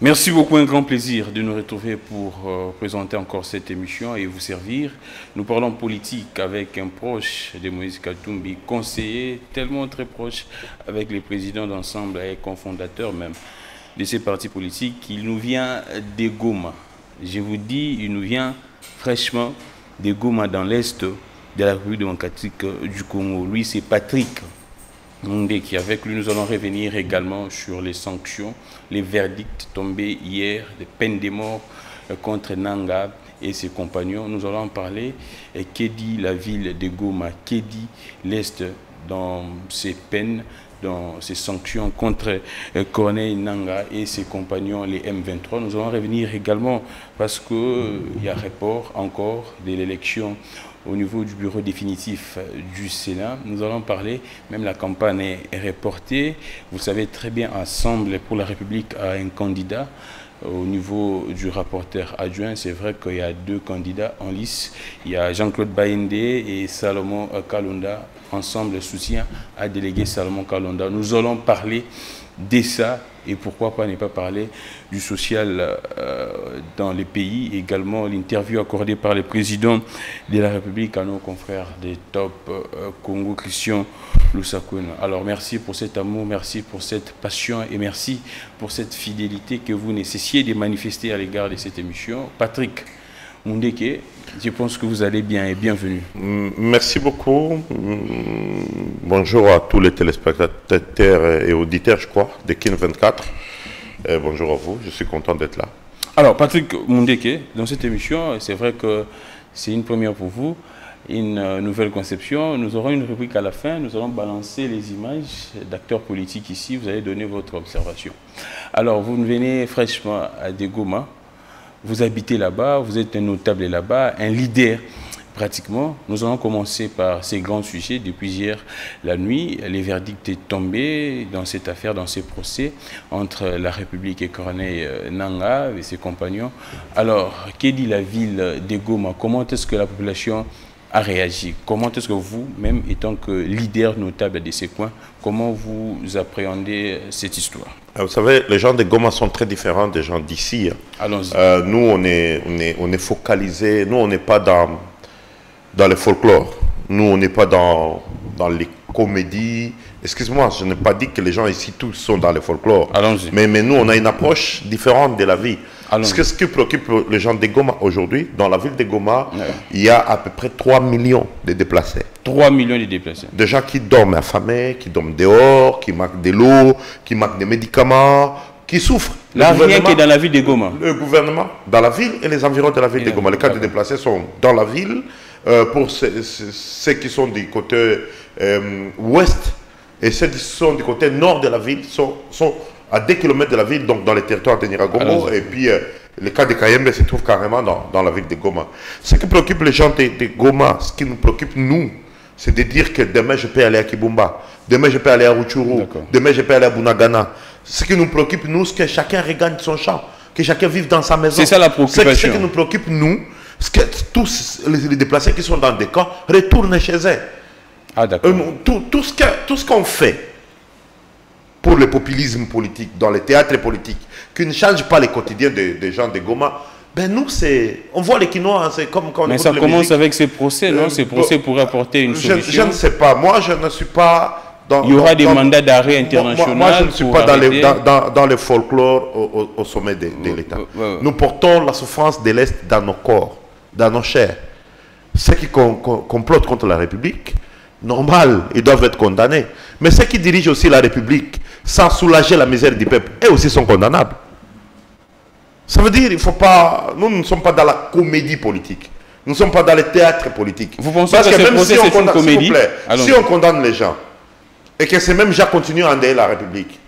Merci beaucoup, un grand plaisir de nous retrouver pour présenter encore cette émission et vous servir. Nous parlons politique avec un proche de Moïse Katumbi, conseiller, tellement très proche avec les présidents d'ensemble et cofondateurs même de ces partis politiques. Il nous vient de Goma. Je vous dis, il nous vient fraîchement de Goma dans l'est de la République démocratique du Congo. Lui, c'est Patrick Mundeki. Avec lui, nous allons revenir également sur les sanctions, les verdicts tombés hier, des peines de mort contre Nanga et ses compagnons. Nous allons en parler. Et que dit la ville de Goma? Que dit l'Est dans ces peines, dans ces sanctions contre Corneille Nanga et ses compagnons, les M23? Nous allons revenir également parce qu'il y a report encore de l'élection au niveau du bureau définitif du Sénat. Nous allons parler, même la campagne est reportée. Vous savez très bien, Ensemble pour la République a un candidat au niveau du rapporteur adjoint. C'est vrai qu'il y a deux candidats en lice. Il y a Jean-Claude Baïndé et Salomon Kalonda. Ensemble soutient à délégué Salomon Kalonda. Nous allons parler de ça et pourquoi pas ne pas parler du social dans les pays. Également l'interview accordée par le président de la République à nos confrères des Top Congo, Christian Lusakun. Alors merci pour cet amour, merci pour cette passion et merci pour cette fidélité que vous nécessitez de manifester à l'égard de cette émission. Patrick Mundeki, je pense que vous allez bien et bienvenue. Merci beaucoup. Bonjour à tous les téléspectateurs et auditeurs, je crois, de Kin 24. Bonjour à vous, je suis content d'être là. Alors, Patrick Mundeki, dans cette émission, c'est vrai que c'est une première pour vous, une nouvelle conception. Nous aurons une rubrique à la fin, nous allons balancer les images d'acteurs politiques ici, vous allez donner votre observation. Alors, vous venez fraîchement à Goma. Vous habitez là-bas, vous êtes un notable là-bas, un leader pratiquement. Nous allons commencer par ces grands sujets. Depuis hier, la nuit, les verdicts sont tombés dans cette affaire, dans ces procès entre la République et Corneille Nanga et ses compagnons. Alors, que dit la ville de Goma? Comment est-ce que la population a réagi? Comment est-ce que vous, même étant que leader notable de ces coins, comment vous appréhendez cette histoire? Vous savez, les gens de Goma sont très différents des gens d'ici. Allons-y. Nous, on est focalisés. Nous, on n'est pas dans le folklore. Nous, on n'est pas dans les comédies. Excuse-moi, je n'ai pas dit que les gens ici tous sont dans le folklore. Allons-y. Mais nous, on a une approche différente de la vie. Ce qui préoccupe les gens de Goma aujourd'hui, dans la ville de Goma, il y a à peu près 3 millions de déplacés. 3 millions de déplacés. Des gens qui dorment affamés, qui dorment dehors, qui manquent de l'eau, qui manquent des médicaments, qui souffrent. Là, rien que dans la ville de Goma. Le gouvernement, dans la ville et les environs de la ville de Goma. Les cas de déplacés sont dans la ville. Pour ceux qui sont du côté ouest et ceux qui sont du côté nord de la ville sont à 2 km de la ville, donc dans les territoires de Niragomo. Et puis, le cas de Kayembe se trouve carrément dans la ville de Goma. Ce qui préoccupe les gens de Goma, ce qui nous préoccupe, nous, c'est de dire que demain, je peux aller à Kibumba, demain, je peux aller à Rutshuru, demain, je peux aller à Bunagana. Ce qui nous préoccupe, nous, c'est que chacun regagne son champ, que chacun vive dans sa maison. C'est ça la préoccupation. Ce qui nous préoccupe, nous, c'est que tous les déplacés qui sont dans des camps retournent chez eux. Ah, d'accord. Tout ce qu'on fait pour le populisme politique, dans les théâtres politiques, qui ne change pas le quotidien des gens de Goma, ben nous, on voit les Quinois, c'est comme quand on mais ça commence avec ces procès, non? Ces procès pourraient apporter une solution. Je ne sais pas. Moi, je ne suis pas il y aura des mandats d'arrêt internationaux. Moi, je ne suis pas dans le folklore au sommet de l'État. Nous portons la souffrance de l'Est dans nos corps, dans nos chairs. Ceux qui complotent contre la République, normal, ils doivent être condamnés. Mais ceux qui dirigent aussi la République sans soulager la misère du peuple, eux aussi sont condamnables. Ça veut dire qu'il ne faut pas... Nous ne sommes pas dans la comédie politique. Nous ne sommes pas dans le théâtre politique. Vous pensez que ce procès, c'est une comédie? Si on condamne les gens, et que ces mêmes gens continuent à endayer la République,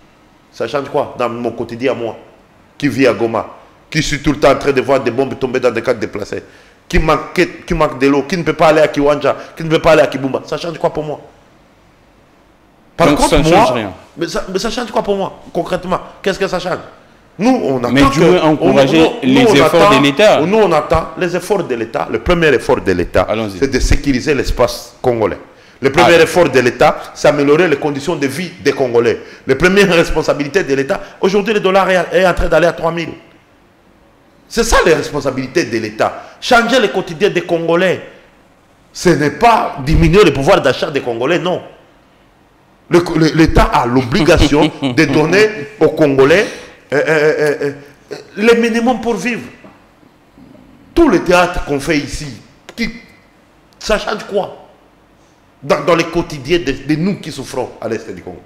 ça change quoi dans mon quotidien, moi, qui vis à Goma, qui suis tout le temps en train de voir des bombes tomber dans des cadres déplacés, qui manque de l'eau, qui ne peut pas aller à Kiwanja, qui ne peut pas aller à Kibumba, ça change quoi pour moi? Par donc contre, ça ne change rien. Mais ça change quoi pour moi, concrètement? Qu'est-ce que ça change? Nous, on attend. Mais du moins encourager les efforts de l'État. Nous, on attend les efforts de l'État. Le premier effort de l'État, c'est de sécuriser l'espace congolais. Le premier effort de l'État, c'est améliorer les conditions de vie des Congolais. Les premières responsabilités de l'État, aujourd'hui le dollar est en train d'aller à 3000. C'est ça les responsabilités de l'État. Changer le quotidien des Congolais. Ce n'est pas diminuer le pouvoir d'achat des Congolais, non. L'État a l'obligation de donner aux Congolais le minimum pour vivre. Tout le théâtre qu'on fait ici, ça change quoi dans le quotidien de nous qui souffrons à l'Est du Congo?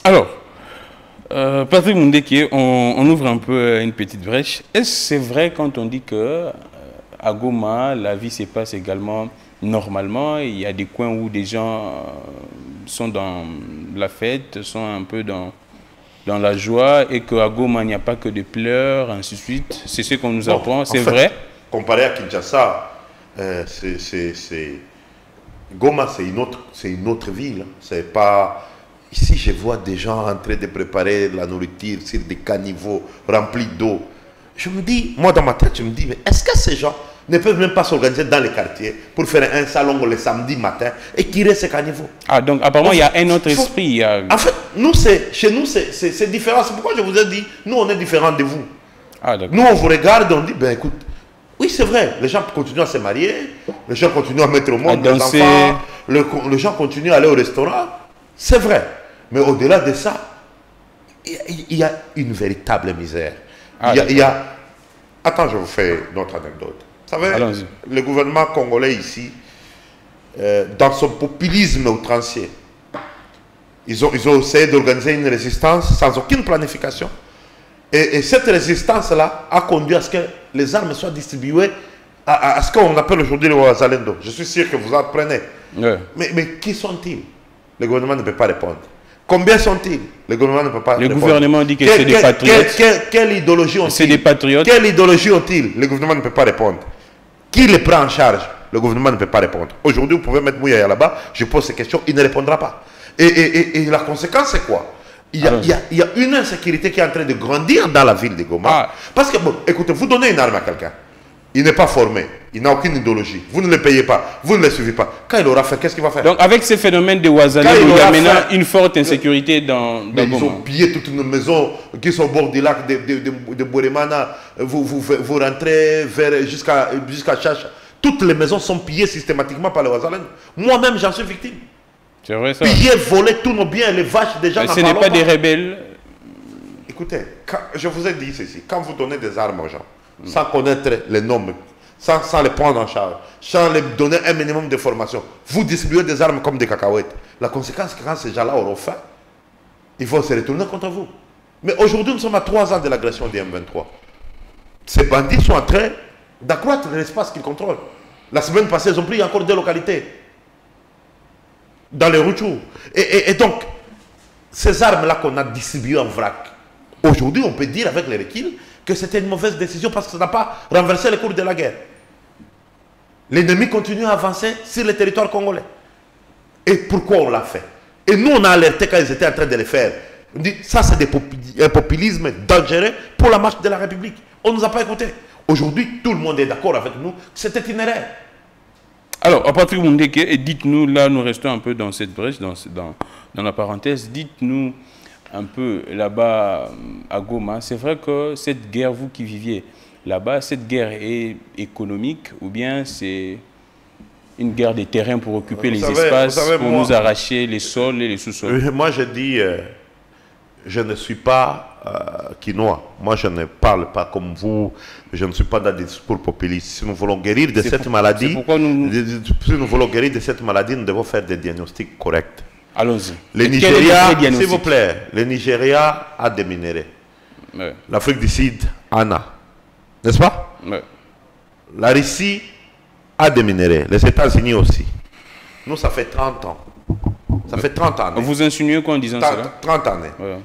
Alors, Patrick Mundeke, on ouvre un peu une petite brèche. Est-ce que c'est vrai quand on dit que à Goma, la vie se passe également normalement? Il y a des coins où des gens sont dans la fête, sont un peu dans la joie, et qu'à Goma, il n'y a pas que des pleurs, ainsi de suite. C'est ce qu'on nous apprend, c'est vrai? Comparé à Kinshasa, Goma, c'est une autre ville. C'est pas... Ici, je vois des gens en train de préparer la nourriture sur des caniveaux remplis d'eau. Je me dis, moi dans ma tête, je me dis, mais est-ce que ces gens ne peuvent même pas s'organiser dans les quartiers pour faire un salon le samedi matin et tirer ces caniveaux? Ah, donc apparemment, il y a un autre esprit. En fait, chez nous, c'est différent. C'est pourquoi je vous ai dit, nous, on est différents de vous. Ah, nous, on vous regarde, on dit, ben écoute, oui, c'est vrai, les gens continuent à se marier, les gens continuent à mettre au monde les enfants, les gens continuent à aller au restaurant. C'est vrai. Mais au-delà de ça, il y a une véritable misère. Attends, je vous fais une autre anecdote. Vous savez, le gouvernement congolais ici, dans son populisme outrancier, ils ont essayé d'organiser une résistance sans aucune planification. Et cette résistance-là a conduit à ce que les armes soient distribuées à ce qu'on appelle aujourd'hui le Wazalendo. Je suis sûr que vous apprenez. Ouais. Mais qui sont-ils? Le gouvernement ne peut pas répondre. Combien sont-ils? Le gouvernement ne peut pas répondre. Le gouvernement dit que c'est des patriotes. Quelle idéologie ont-ils? C'est des patriotes. Quelle idéologie ont-ils? Le gouvernement ne peut pas répondre. Qui les prend en charge? Le gouvernement ne peut pas répondre. Aujourd'hui, vous pouvez mettre Mouya là-bas, je pose ces questions, il ne répondra pas. Et la conséquence, c'est quoi? Il y a une insécurité qui est en train de grandir dans la ville de Goma. Parce que, bon, écoutez, vous donnez une arme à quelqu'un. Il n'est pas formé, il n'a aucune idéologie. Vous ne le payez pas, vous ne le suivez pas. Quand il aura fait, qu'est-ce qu'il va faire? Donc, avec ces phénomènes de Ouazalendo, il y a maintenant une forte insécurité dans Goma. Ils ont pillé toutes nos maisons qui sont au bord du lac de Boremana. Vous rentrez jusqu'à Chacha. Toutes les maisons sont pillées systématiquement par les Ouazalendo. Moi-même, j'en suis victime. C'est vrai ça. Piller, voler tous nos biens, les vaches des gens. Ce n'est pas des rebelles. Écoutez, je vous ai dit ceci. Quand vous donnez des armes aux gens, sans connaître les noms, sans les prendre en charge, sans les donner un minimum de formation, vous distribuez des armes comme des cacahuètes. La conséquence, quand ces gens-là auront faim, ils vont se retourner contre vous. Mais aujourd'hui, nous sommes à 3 ans de l'agression du M23. Ces bandits sont en train d'accroître l'espace qu'ils contrôlent. La semaine passée, ils ont pris encore 2 localités dans les Rutshuru. Et donc, ces armes-là qu'on a distribuées en vrac, aujourd'hui, on peut dire avec les recul que c'était une mauvaise décision parce que ça n'a pas renversé le cours de la guerre. L'ennemi continue à avancer sur le territoire congolais. Et pourquoi on l'a fait? Et nous, on a alerté quand ils étaient en train de le faire. On dit, ça c'est un populisme dangereux pour la marche de la République. On ne nous a pas écoutés. Aujourd'hui, tout le monde est d'accord avec nous. C'était une erreur. Alors, à Patrick Mundeke, dites-nous, là, nous restons un peu dans cette brèche, dans la parenthèse, dites-nous un peu là-bas à Goma, c'est vrai que cette guerre, vous qui viviez là-bas, cette guerre est économique ou bien c'est une guerre des terrains pour occuper les espaces, pour nous arracher les sols et les sous-sols? Moi, je dis, je ne suis pas quinois. Moi, je ne parle pas comme vous. Je ne suis pas dans des discours populistes. Si nous voulons guérir de cette maladie, si nous voulons guérir de cette maladie, nous devons faire des diagnostics corrects. Allons-y. Le Nigeria, s'il vous plaît, le Nigeria a des minéraux. Ouais. L'Afrique du Sud en a. N'est-ce pas? Ouais. La Russie a des minéraux. Les États-Unis aussi. Nous, ça fait 30 ans. Ça fait 30 ans. Vous insinuez quoi en disant ça? 30 années. Ouais.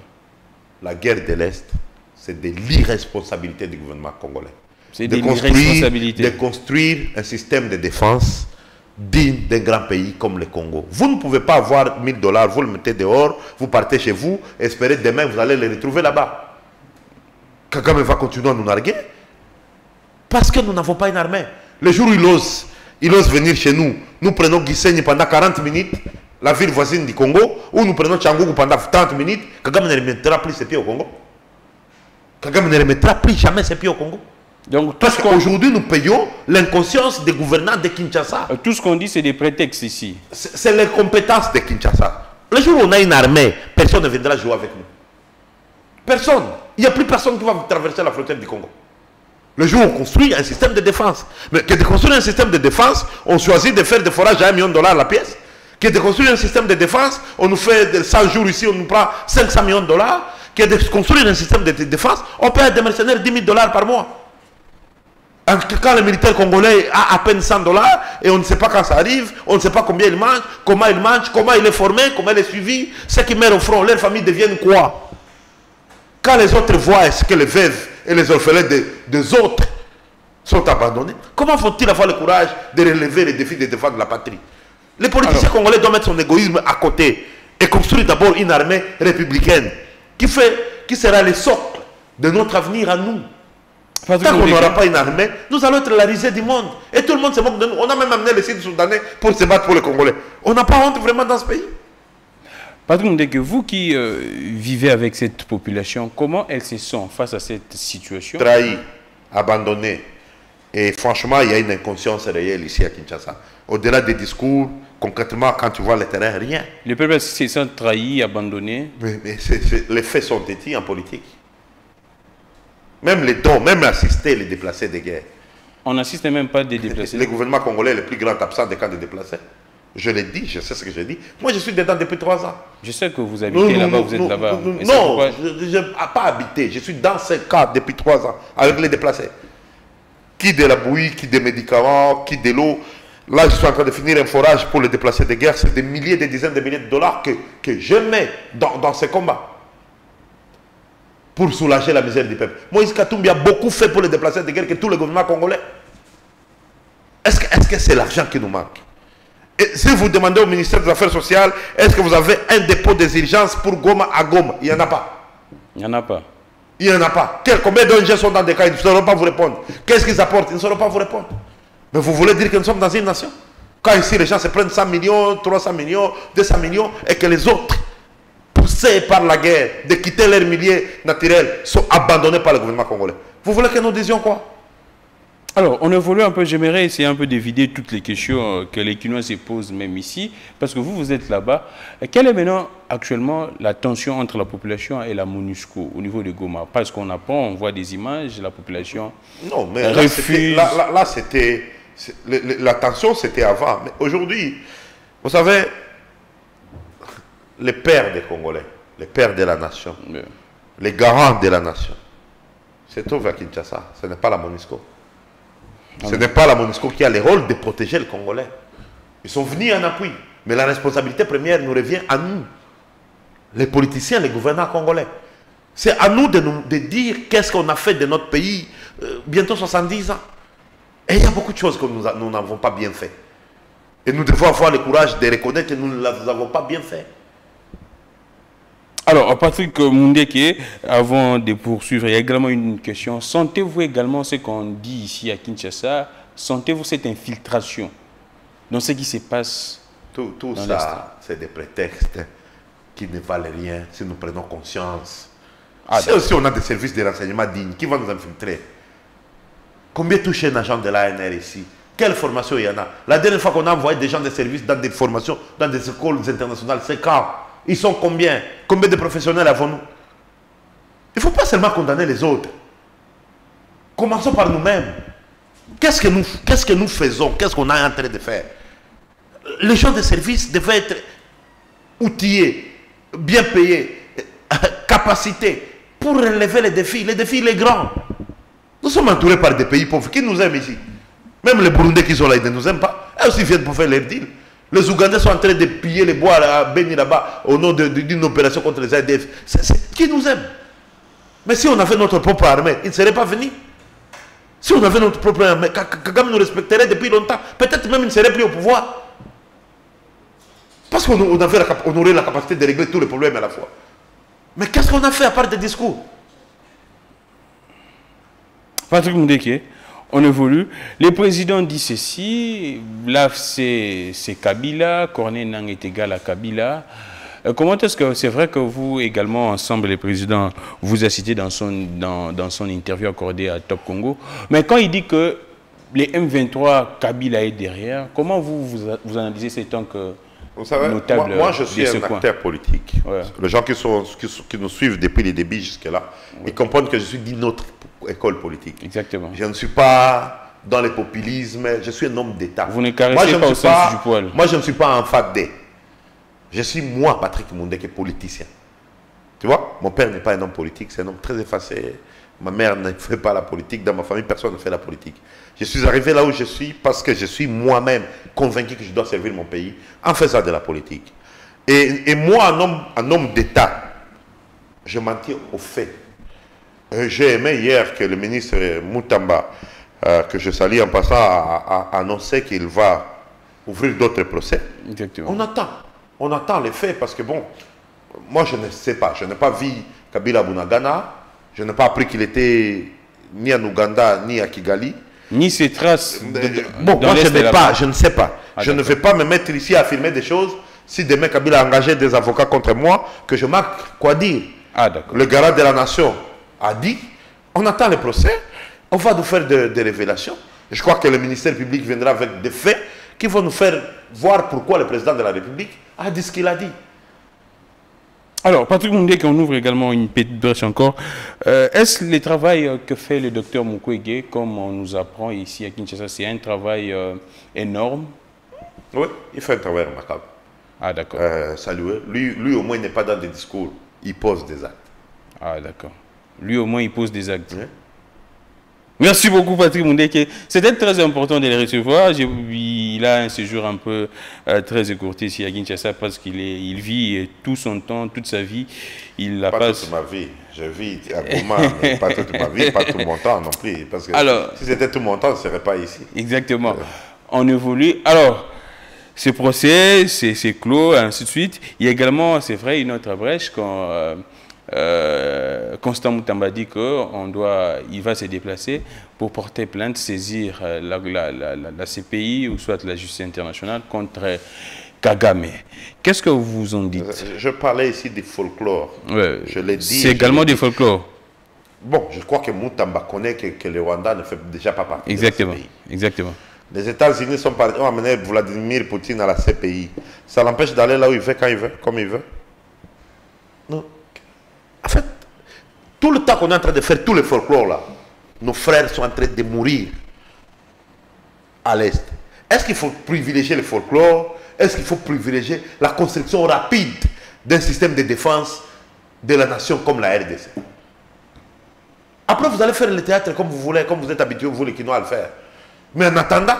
La guerre de l'Est, c'est de l'irresponsabilité du gouvernement congolais. C'est de l'irresponsabilité. De construire un système de défense digne d'un grand pays comme le Congo. Vous ne pouvez pas avoir 1000 $, vous le mettez dehors, vous partez chez vous, espérez demain vous allez les retrouver là-bas. Kagame va continuer à nous narguer parce que nous n'avons pas une armée. Le jour où il ose, il ose venir chez nous. Nous prenons Gisenyi pendant 40 minutes, la ville voisine du Congo, ou nous prenons Tchangougou pendant 30 minutes. Kagame ne remettra plus ses pieds au Congo. Kagame ne remettra plus jamais ses pieds au Congo. Donc, parce qu'aujourd'hui, nous payons l'inconscience des gouvernants de Kinshasa. Tout ce qu'on dit, c'est des prétextes ici. C'est les compétences de Kinshasa. Le jour où on a une armée, personne ne viendra jouer avec nous. Personne. Il n'y a plus personne qui va traverser la frontière du Congo. Le jour où on construit un système de défense. Mais que de construire un système de défense, on choisit de faire des forages à $1 million la pièce. Que de construire un système de défense, on nous fait 100 jours ici, on nous prend $500 millions. Que de construire un système de défense, on paie à des mercenaires $10 000 par mois. Quand le militaire congolais a à peine $100 et on ne sait pas quand ça arrive, on ne sait pas combien il mange, comment il est formé, comment il est suivi, ceux qui meurent au front, leur famille deviennent quoi? Quand les autres voient ce que les veuves et les orphelins des autres sont abandonnés, comment faut-il avoir le courage de relever les défis de défendre la patrie? Les politiciens congolais doivent mettre son égoïsme à côté et construire d'abord une armée républicaine qui sera le socle de notre avenir à nous. Tant qu'on n'aura pas une armée, nous allons être la risée du monde. Et tout le monde se moque de nous. On a même amené les Sud-Soudanais pour se battre pour les Congolais. On n'a pas honte vraiment dans ce pays. Patrick Mundeke, vous qui vivez avec cette population, comment elles se sentent face à cette situation? Trahies, abandonnées. Et franchement, il y a une inconscience réelle ici à Kinshasa. Au-delà des discours, concrètement, quand tu vois le terrain, rien. Les peuples se sentent trahis, abandonnés. Mais les faits sont têtus en politique. Même les dons, même assister les déplacés de guerre. On n'assiste même pas des déplacés. Le gouvernement congolais est le plus grand absent des camps de déplacés. Je l'ai dit, je sais ce que je dis. Moi, je suis dedans depuis 3 ans. Je sais que vous habitez là-bas, vous êtes là-bas. Non, je n'ai pas habité. Je suis dans ces cas depuis 3 ans, avec les déplacés. Qui de la bouillie, qui des médicaments, qui de l'eau. Là, je suis en train de finir un forage pour les déplacés de guerre. C'est des milliers, des dizaines de milliers de dollars que je mets dans ces combats. Pour soulager la misère du peuple. Moïse Katumbi a beaucoup fait pour les déplacés de guerre que tout le gouvernement congolais. Est-ce que c'est l'argent qui nous manque? Et si vous demandez au ministère des Affaires sociales, est-ce que vous avez un dépôt des urgences pour Goma à Goma? Il n'y en a pas. Il n'y en a pas. Il n'y en a pas. Combien d'ONG sont dans des cas? Ils ne sauront pas vous répondre. Qu'est-ce qu'ils apportent? Ils ne sauront pas vous répondre. Mais vous voulez dire que nous sommes dans une nation? Quand ici les gens se prennent 100 millions, 300 millions, 200 millions, et que les autres, poussés par la guerre, de quitter leur milieu naturel, sont abandonnés par le gouvernement congolais. Vous voulez que nous disions quoi? Alors, on évolue un peu, j'aimerais essayer un peu d'éviter toutes les questions que les Kinois se posent même ici, parce que vous êtes là-bas. Quelle est maintenant, actuellement, la tension entre la population et la MONUSCO au niveau de Goma? Parce qu'on apprend, on voit des images, la population non, mais refuse... Là, c'était... La tension, c'était avant. Mais aujourd'hui, vous savez, les pères des Congolais, les pères de la nation, les garants de la nation, c'est tout vers Kinshasa. Ce n'est pas la MONUSCO. Ce n'est pas la MONUSCO qui a le rôle de protéger les Congolais. Ils sont venus en appui. Mais la responsabilité première nous revient à nous. Les politiciens, les gouvernants congolais. C'est à nous de dire qu'est-ce qu'on a fait de notre pays bientôt 70 ans. Et il y a beaucoup de choses que nous n'avons pas bien fait. Et nous devons avoir le courage de reconnaître que nous ne les avons pas bien fait. Alors, Patrick Mundeke, avant de poursuivre, il y a également une question. Sentez-vous également ce qu'on dit ici à Kinshasa? Sentez-vous cette infiltration dans ce qui se passe? Tout ça, c'est des prétextes qui ne valent rien si nous prenons conscience. Si on a des services de renseignement dignes, qui vont nous infiltrer? Combien touche un agent de l'ANR ici? Quelle formation il y en a? La dernière fois qu'on a envoyé des gens de service dans des formations, dans des écoles internationales, c'est quand? Ils sont combien? Combien de professionnels avons-nous? Il ne faut pas seulement condamner les autres. Commençons par nous-mêmes. Qu'est-ce que nous faisons? Qu'est-ce qu'on est en train de faire? Les gens de service devaient être outillés, bien payés, capacités pour relever les défis. Les défis, les grands. Nous sommes entourés par des pays pauvres. Qui nous aiment ici? Même les Burundais qui sont là, ils ne nous aiment pas. Eux aussi viennent pour faire leur deal. Les Ougandais sont en train de piller les bois à Beni là-bas au nom d'une opération contre les ADF. Qui nous aime? Mais si on avait notre propre armée, ils ne seraient pas venus. Si on avait notre propre armée, Kagame nous respecterait depuis longtemps. Peut-être même il ne serait plus au pouvoir. Parce qu'on aurait la capacité de régler tous les problèmes à la fois. Mais qu'est-ce qu'on a fait à part des discours? Patrick Mundeke, on évolue. Le président dit ceci, là c'est Kabila, Corneille Nangue est égal à Kabila. Comment est-ce que c'est vrai que vous également, ensemble, les présidents, vous a cité dans son interview accordée à Top Congo, mais quand il dit que les M23, Kabila est derrière, comment vous analysez ces temps que vous savez, notable moi je suis un acteur politique. Ouais. Les gens qui nous suivent depuis les débuts jusque-là, ils comprennent que je suis d'une autre école politique. Exactement. Je ne suis pas dans le populisme, je suis un homme d'État. Vous ne caressez pas au sens du poil. Moi je ne suis pas un fadé. Je suis moi, Patrick Mundé, qui est politicien. Tu vois, mon père n'est pas un homme politique, c'est un homme très effacé. Ma mère ne fait pas la politique, dans ma famille, personne ne fait la politique. Je suis arrivé là où je suis parce que je suis moi-même convaincu que je dois servir mon pays en faisant de la politique. Et moi, un homme d'État, je m'en tiens au fait. J'ai aimé hier que le ministre Moutamba, que je salue en passant, a annoncé qu'il va ouvrir d'autres procès. Exactement. On attend les faits parce que bon, moi je ne sais pas, je n'ai pas vu Kabila Bunagana, je n'ai pas appris qu'il était ni en Ouganda ni à Kigali. Ni ses traces. Bon, moi je n'ai pas, je ne sais pas. Je ne vais pas me mettre ici à affirmer des choses. Si demain Kabila a engagé des avocats contre moi, que je marque quoi dire. Le garant de la nation a dit, on attend le procès, on va nous faire des révélations. Je crois que le ministère public viendra avec des faits qui vont nous faire voir pourquoi le président de la République a dit ce qu'il a dit. Alors, Patrick Mundé, qu'on ouvre également une petite brèche encore. Est-ce le travail que fait le docteur Mukwege, comme on nous apprend ici à Kinshasa, c'est un travail énorme? Oui, il fait un travail remarquable. Ah, d'accord. Salué. Lui, au moins, il n'est pas dans des discours. Il pose des actes. Ah, d'accord. Lui, au moins, il pose des actes. Oui. Merci beaucoup, Patrick Mundé. C'était très important de le recevoir. Il a un séjour un peu très écourté ici à Kinshasa parce qu'il vit tout son temps, toute sa vie. Il la passe. Toute ma vie. Je vis à Goma, mais pas toute ma vie, pas tout mon temps non plus. Parce que alors, si c'était tout mon temps, je ne serais pas ici. Exactement. On évolue. Alors, ce procès, c'est clos, ainsi de suite. Il y a également, c'est vrai, une autre brèche quand Constant Moutamba dit qu'il va se déplacer pour porter plainte, saisir la CPI ou soit la justice internationale contre Kagame. Qu'est-ce que vous en dites? Je parlais ici du folklore. Ouais, je l'ai dit. C'est également du folklore. Bon, je crois que Moutamba connaît que le Rwanda ne fait déjà pas partie exactement, de la CPI. Exactement. Les États-Unis ont amené Vladimir Poutine à la CPI. Ça l'empêche d'aller là où il veut, quand il veut, comme il veut. Non. En fait, tout le temps qu'on est en train de faire tous les folklores là, nos frères sont en train de mourir à l'Est. Est-ce qu'il faut privilégier le folklore? Est-ce qu'il faut privilégier la construction rapide d'un système de défense de la nation comme la RDC? Après, vous allez faire le théâtre comme vous voulez, comme vous êtes habitués, vous les Kinois, à le faire. Mais en attendant,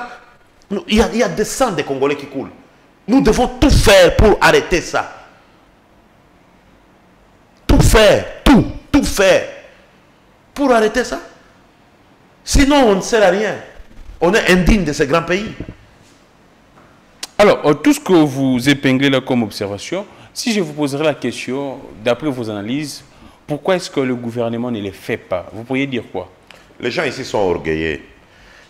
il y a des sangs de Congolais qui coulent. Nous devons tout faire pour arrêter ça. Tout faire, tout faire pour arrêter ça. Sinon, on ne sert à rien. On est indigne de ce grand pays. Alors, tout ce que vous épinglez là comme observation, si je vous poserais la question, d'après vos analyses, pourquoi est-ce que le gouvernement ne les fait pas? Vous pourriez dire quoi? Les gens ici sont orgueillés.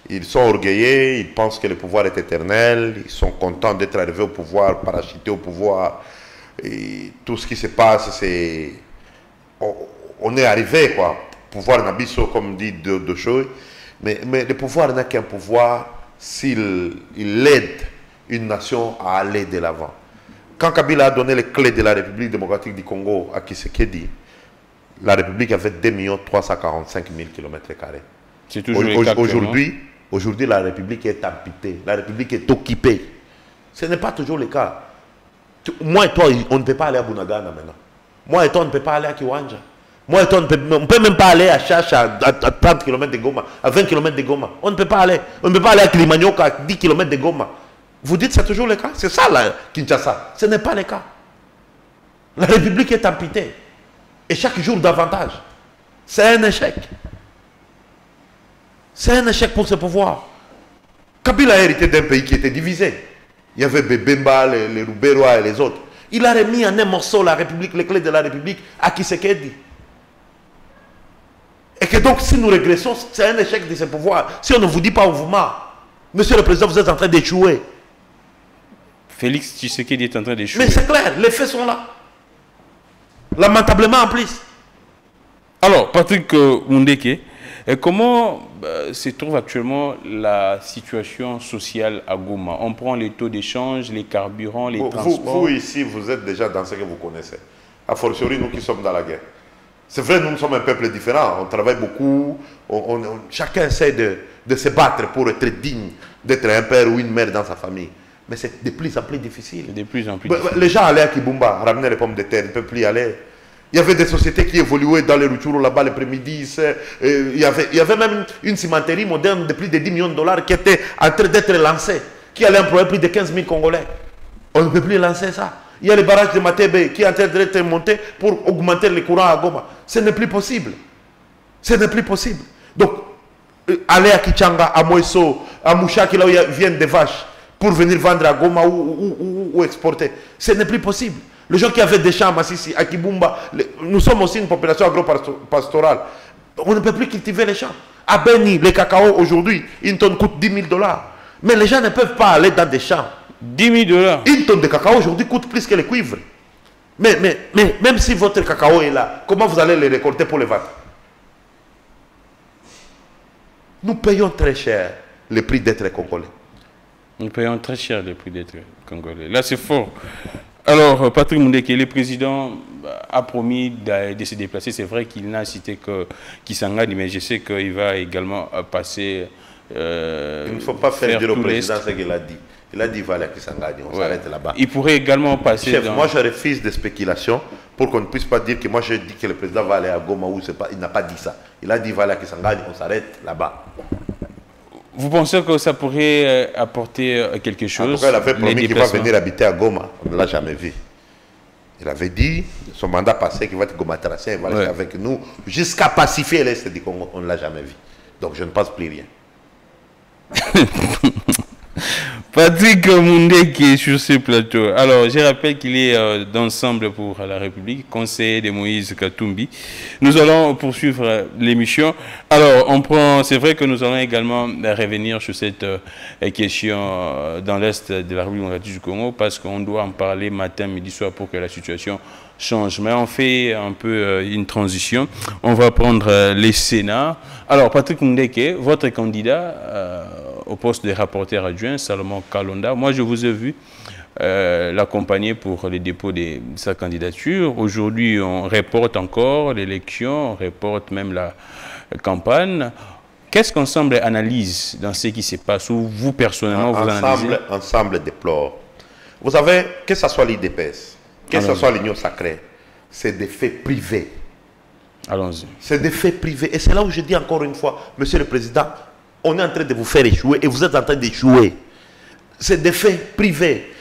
Ils sont orgueillés, ils pensent que le pouvoir est éternel, ils sont contents d'être arrivés au pouvoir, parachutés au pouvoir. Et tout ce qui se passe, c'est... On est arrivé, quoi. Pouvoir Nabiso, comme dit deux choses. Mais le pouvoir n'a qu'un pouvoir s'il aide une nation à aller de l'avant. Quand Kabila a donné les clés de la République démocratique du Congo à Tshisekedi, la République avait 2 345 000 km². C'est toujours le cas. Aujourd'hui, la République est amputée. La République est occupée. Ce n'est pas toujours le cas. Moi et toi, on ne peut pas aller à Bunagana maintenant. Moi et toi, on ne peut pas aller à Kiwanja. Moi et toi, on ne peut même pas aller à Chacha, à 30 km de Goma, à 20 km de Goma. On ne peut pas aller. On ne peut pas aller à Kilimanyoka, à 10 km de Goma. Vous dites que c'est toujours le cas? C'est ça, là, Kinshasa. Ce n'est pas le cas. La République est amputée. Et chaque jour davantage. C'est un échec. C'est un échec pour ce pouvoir. Kabila a hérité d'un pays qui était divisé. Il y avait Bemba, les Ruberois et les autres. Il a remis en un morceau la République, les clés de la République à Tshisekedi. Et que donc, si nous régressons, c'est un échec de ce pouvoir. Si on ne vous dit pas, on vous marre. Monsieur le Président, vous êtes en train d'échouer. Félix Tshisekedi est en train d'échouer. Mais c'est clair, les faits sont là. Lamentablement en plus. Alors, Patrick Mundeke, comment se trouve actuellement la situation sociale à Goma? On prend les taux d'échange, les carburants, les transports. Vous, ici, vous êtes déjà dans ce que vous connaissez. A fortiori, nous qui sommes dans la guerre. C'est vrai, nous sommes un peuple différent. On travaille beaucoup. Chacun essaie de se battre pour être digne d'être un père ou une mère dans sa famille. Mais c'est de plus en plus difficile. De plus en plus difficile. Les gens allaient à Kibumba, ramenaient les pommes de terre, ils ne peuvent plus y aller. Il y avait des sociétés qui évoluaient dans les Rutshuru là-bas l'après-midi. Il y avait même une cimenterie moderne de plus de 10 millions de dollars qui était en train d'être lancée, qui allait employer plus de 15 000 Congolais. On ne peut plus lancer ça. Il y a le barrage de Matebe qui est en train d'être monté pour augmenter les courants à Goma. Ce n'est plus possible. Ce n'est plus possible. Donc, aller à Kichanga, à Moeso, à Mouchaki, là où viennent des vaches, pour venir vendre à Goma ou exporter. Ce n'est plus possible. Les gens qui avaient des champs à Massissi, à Kibumba, nous sommes aussi une population agro-pastorale. On ne peut plus cultiver les champs. À Beni, les cacao aujourd'hui, une tonne coûte 10 000 $. Mais les gens ne peuvent pas aller dans des champs. 10 000 $. Une tonne de cacao aujourd'hui coûte plus que le cuivre. Mais même si votre cacao est là, comment vous allez les récolter pour les vendre? Nous payons très cher le prix d'être Congolais. Nous payons très cher le prix d'être Congolais. Là, c'est fort. Alors, Patrick Mundeke, le président a promis de se déplacer. C'est vrai qu'il n'a cité que Kisangani, mais je sais qu'il va également passer... il ne faut pas faire dire au président ce qu'il a dit. Il a dit qu'il va aller à Kisangani, on s'arrête là-bas. Il pourrait également passer... Chef, moi je refuse des spéculations pour qu'on ne puisse pas dire que moi je dis que le président va aller à Goma ou c'est pas. Il n'a pas dit ça. Il a dit qu'il va aller à Kisangani, on s'arrête là-bas. Vous pensez que ça pourrait apporter quelque chose? En tout cas, il avait promis qu'il va venir habiter à Goma. On ne l'a jamais vu. Il avait dit, son mandat passé, qu'il va être Gomatracien, il va rester avec nous jusqu'à pacifier l'Est du Congo. On ne l'a jamais vu. Donc je ne pense plus rien. Patrick Mundeke sur ce plateau. Alors, je rappelle qu'il est d'Ensemble pour la République, conseiller de Moïse Katumbi. Nous allons poursuivre l'émission. Alors, c'est vrai que nous allons également revenir sur cette question dans l'Est de la République du Congo, parce qu'on doit en parler matin, midi, soir pour que la situation change. Mais on fait un peu une transition. On va prendre les Sénats. Alors, Patrick Mundeke, votre candidat au poste de rapporteur adjoint, Salomon Kalonda, moi je vous ai vu l'accompagner pour le dépôt de sa candidature. Aujourd'hui, on reporte encore l'élection, on reporte même la campagne. Qu'est-ce qu'Ensemble analyse dans ce qui se passe, ou vous personnellement vous analysez? Ensemble déplore. Vous savez, que ce soit l'IDPS, que ce soit l'Union Sacrée, c'est des faits privés. Allons-y. C'est des faits privés. Et c'est là où je dis encore une fois, Monsieur le Président, on est en train de vous faire échouer et vous êtes en train d'échouer. C'est des faits privés.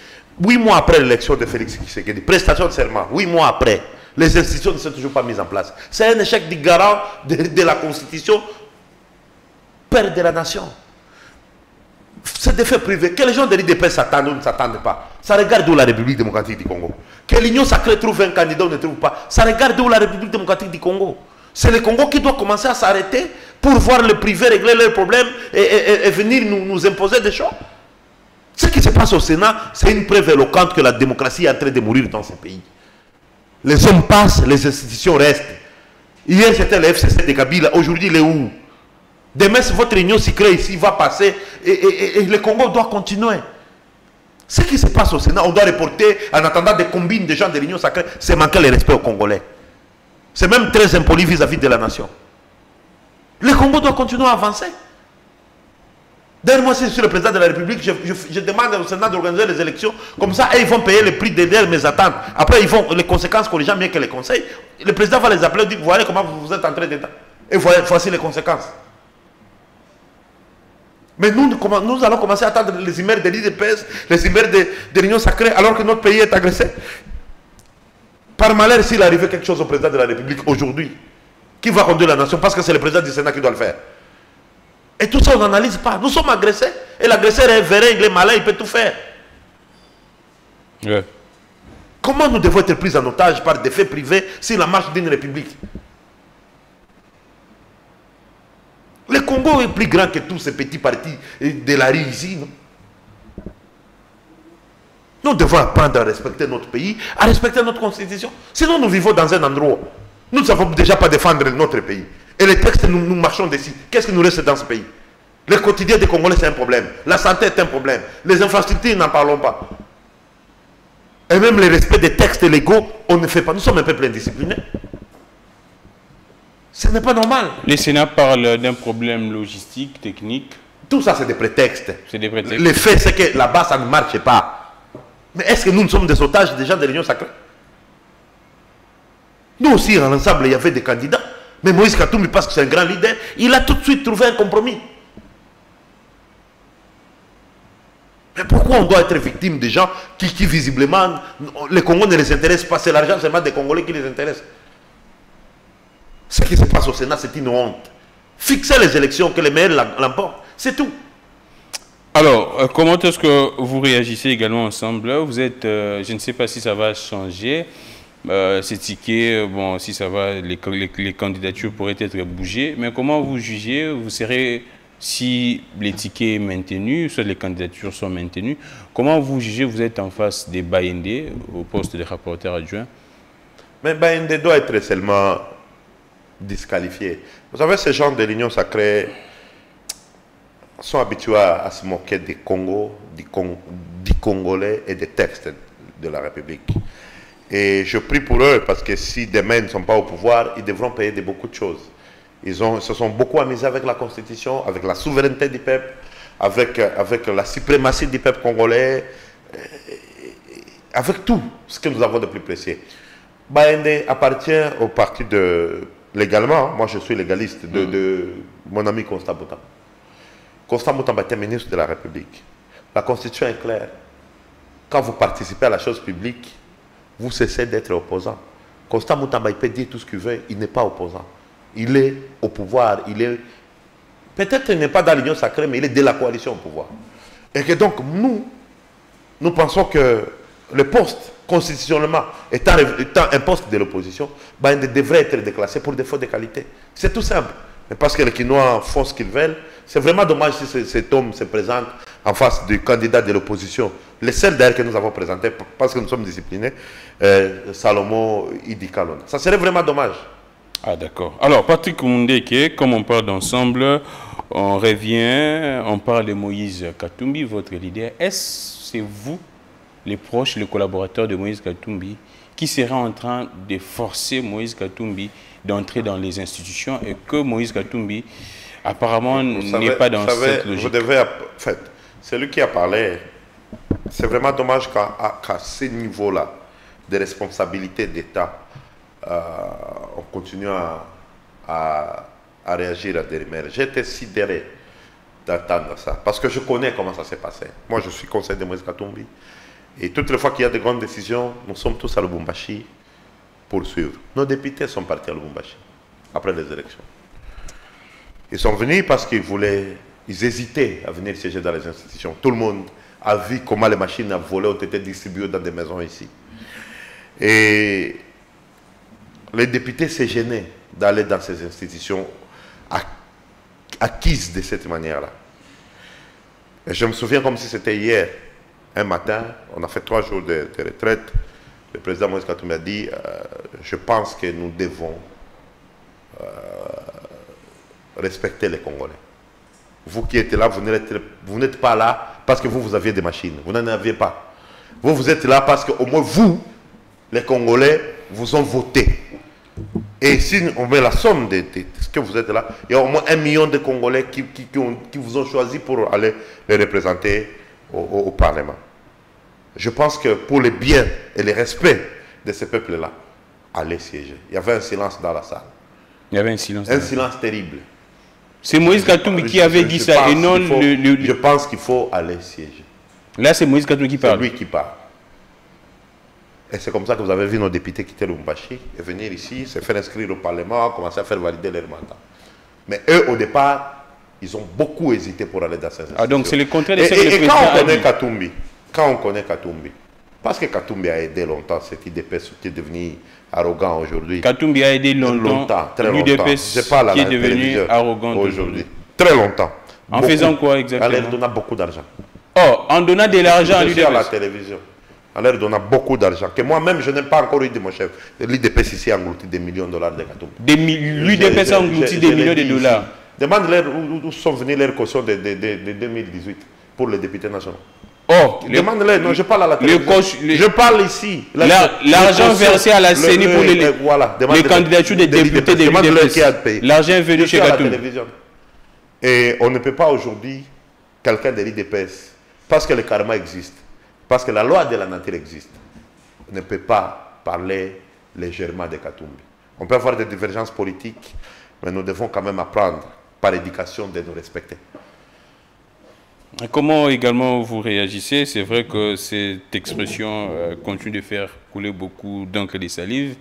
8 mois après l'élection de Félix Tshisekedi, prestation de serment, 8 mois après, les institutions ne sont toujours pas mises en place. C'est un échec du garant de la Constitution, père de la nation. C'est des faits privés. Que les gens de l'IDP s'attendent ou ne s'attendent pas, ça regarde où la République démocratique du Congo. Que l'Union Sacrée trouve un candidat ou ne trouve pas, ça regarde où la République démocratique du Congo. C'est le Congo qui doit commencer à s'arrêter pour voir le privé régler leurs problèmes et venir nous imposer des choses. Ce qui se passe au Sénat, c'est une preuve éloquente que la démocratie est en train de mourir dans ce pays. Les hommes passent, les institutions restent. Hier, c'était le FCC de Kabila, aujourd'hui, il est où? Demain, votre union secrète ici va passer et le Congo doit continuer. Ce qui se passe au Sénat, on doit reporter en attendant des combines de gens de l'union sacrée, c'est manquer le respect aux Congolais. C'est même très impoli vis-à-vis de la nation. Le Congo doit continuer à avancer. D'ailleurs, moi, si je suis le président de la République, je demande au Sénat d'organiser les élections. Comme ça, ils vont payer le prix de mes attentes. Après, les conséquences corrigeant mieux que les conseils. Le président va les appeler et dire, voyez comment vous êtes en train d'être. Et voici les conséquences. Mais nous allons commencer à attendre les emails de l'IDPS, les emails de l'Union Sacrée, alors que notre pays est agressé. Par malheur, s'il arrivait quelque chose au président de la République aujourd'hui, qui va conduire la nation? Parce que c'est le président du Sénat qui doit le faire. Et tout ça, on n'analyse pas. Nous sommes agressés. Et l'agresseur est vérin, il est malin, il peut tout faire. Ouais. Comment nous devons être pris en otage par des faits privés sur la marche d'une république? Le Congo est plus grand que tous ces petits partis de la rue ici, non? Nous devons apprendre à respecter notre pays, à respecter notre constitution. Sinon, nous vivons dans un endroit. Nous ne savons déjà pas défendre notre pays. Et les textes, nous marchons dessus. Qu'est-ce qui nous reste dans ce pays? Le quotidien des Congolais, c'est un problème. La santé est un problème. Les infrastructures, n'en parlons pas. Et même le respect des textes légaux, on ne fait pas. Nous sommes un peuple indiscipliné. Ce n'est pas normal. Le Sénat parle d'un problème logistique, technique. Tout ça, c'est des prétextes. C'est des prétextes. Le fait, c'est que là-bas, ça ne marche pas. Mais est-ce que nous sommes des otages des gens de l'Union sacrée? Nous aussi, en ensemble, il y avait des candidats. Mais Moïse Katumbi, parce que c'est un grand leader, il a tout de suite trouvé un compromis. Mais pourquoi on doit être victime des gens qui visiblement, les Congos ne les intéressent pas? C'est l'argent seulement des Congolais qui les intéresse. Ce qui se passe au Sénat, c'est une honte. Fixer les élections, que les meilleurs l'emportent, c'est tout. Alors, comment est-ce que vous réagissez également ensemble? Vous êtes, je ne sais pas si ça va changer, ces tickets, bon, si ça va, les candidatures pourraient être bougées, mais comment vous jugez? Vous serez, si les tickets sont maintenus, soit les candidatures sont maintenues, comment vous jugez? Vous êtes en face des Bayende au poste de rapporteur adjoint? Mais Bayende doit être seulement disqualifié. Vous savez, ces gens de l'Union sacrée sont habitués à se moquer des Congo, des Congolais et des textes de la République. Et je prie pour eux parce que si demain ils ne sont pas au pouvoir, ils devront payer de beaucoup de choses. Ils se sont beaucoup amusés avec la Constitution, avec la souveraineté du peuple, avec la suprématie du peuple congolais, avec tout ce que nous avons de plus précieux. Bayende appartient au parti de... Légalement, moi je suis légaliste de mon ami Constant Mutamba. Constant Mutamba était ministre de la République. La Constitution est claire. Quand vous participez à la chose publique, vous cessez d'être opposant. Constant Mutamba, il peut dire tout ce qu'il veut, il n'est pas opposant. Il est au pouvoir, il est... Peut-être qu'il n'est pas dans l'Union sacrée, mais il est de la coalition au pouvoir. Et que donc, nous pensons que le poste, constitutionnellement, étant un poste de l'opposition, ben, il devrait être déclassé pour défaut de qualité. C'est tout simple. Mais parce que les Quinois font ce qu'ils veulent, c'est vraiment dommage si cet homme se présente en face du candidat de l'opposition. Le seul d'ailleurs que nous avons présenté, parce que nous sommes disciplinés, Salomon Idi Kalonda. Ça serait vraiment dommage. Ah d'accord. Alors Patrick Mundeke, comme on parle d'ensemble, on revient, on parle de Moïse Katumbi, votre leader. Est-ce que c'est vous, les proches, les collaborateurs de Moïse Katumbi, qui seraient en train de forcer Moïse Katumbi d'entrer dans les institutions et que Moïse Katumbi apparemment n'est pas dans cette logique? Vous devez, en fait, celui qui a parlé, c'est vraiment dommage qu'à ce niveau-là de responsabilité d'État, on continue à réagir à des rumeurs. J'étais sidéré d'entendre ça, parce que je connais comment ça s'est passé. Moi, je suis conseiller de Moïse Katumbi, et toutes les fois qu'il y a de grandes décisions, nous sommes tous à Lubumbashi pour suivre. Nos députés sont partis à Lubumbashi, après les élections. Ils sont venus parce qu'ils hésitaient à venir siéger dans les institutions. Tout le monde a vu comment les machines à voler ont été distribuées dans des maisons ici. Et les députés s'est gêné d'aller dans ces institutions acquises de cette manière-là. Et je me souviens comme si c'était hier, un matin, on a fait 3 jours de retraite. Le président Moïse Katumbi a dit, je pense que nous devons respecter les Congolais. Vous qui êtes là, vous n'êtes pas là parce que vous aviez des machines. Vous n'en aviez pas. Vous êtes là parce qu'au moins vous, les Congolais, vous ont voté. Et si on met la somme de ce que vous êtes là, il y a au moins 1 million de Congolais qui vous ont choisi pour aller les représenter au Parlement. Je pense que pour le bien et le respect de ce peuple-là, allez siéger. Il y avait un silence dans la salle. Il y avait un silence. Un silence terrible. C'est Moïse Katumbi qui avait dit ça et non Je pense qu'il faut aller siéger. Là, c'est Moïse Katumbi qui parle. C'est lui qui parle. Et c'est comme ça que vous avez vu nos députés quitter le Lubumbashi et venir ici, se faire inscrire au Parlement, commencer à faire valider leur mandat. Mais eux, au départ, ils ont beaucoup hésité pour aller dans ces institutions. Ah, donc c'est le contraire de ce que le président président a dit. Quand on connaît Katumbi, parce que Katumbi a aidé longtemps cet IDPS qui est devenu arrogant aujourd'hui. Katumbi a aidé longtemps, très longtemps. l'UDPS qui est devenu arrogant aujourd'hui. très longtemps. En faisant quoi exactement? En leur donnant beaucoup d'argent. Oh, en donnant de l'argent à l'UDPS. À la télévision. En leur donnant beaucoup d'argent. Que moi-même, je n'ai pas encore eu de mon chef. L'UDPS ici a englouti des millions de dollars de Katumbi. L'UDPS a englouti des millions de dollars. Demande-leur où sont venus leurs cautions de 2018 pour les députés nationaux. Oh, demande-leur. Non, je parle à la télévision. Je parle ici. L'argent versé à la CENI pour les candidatures des députés de l'UDPS. L'argent est venu chez Katumbi. Et on ne peut pas aujourd'hui, quelqu'un de l'UDPS, parce que le karma existe, parce que la loi de la nature existe, ne peut pas parler légèrement de Katumbi. On peut avoir des divergences politiques, mais nous devons quand même apprendre, par éducation, de nous respecter. Comment également vous réagissez? C'est vrai que cette expression continue de faire couler beaucoup d'encre et de salive.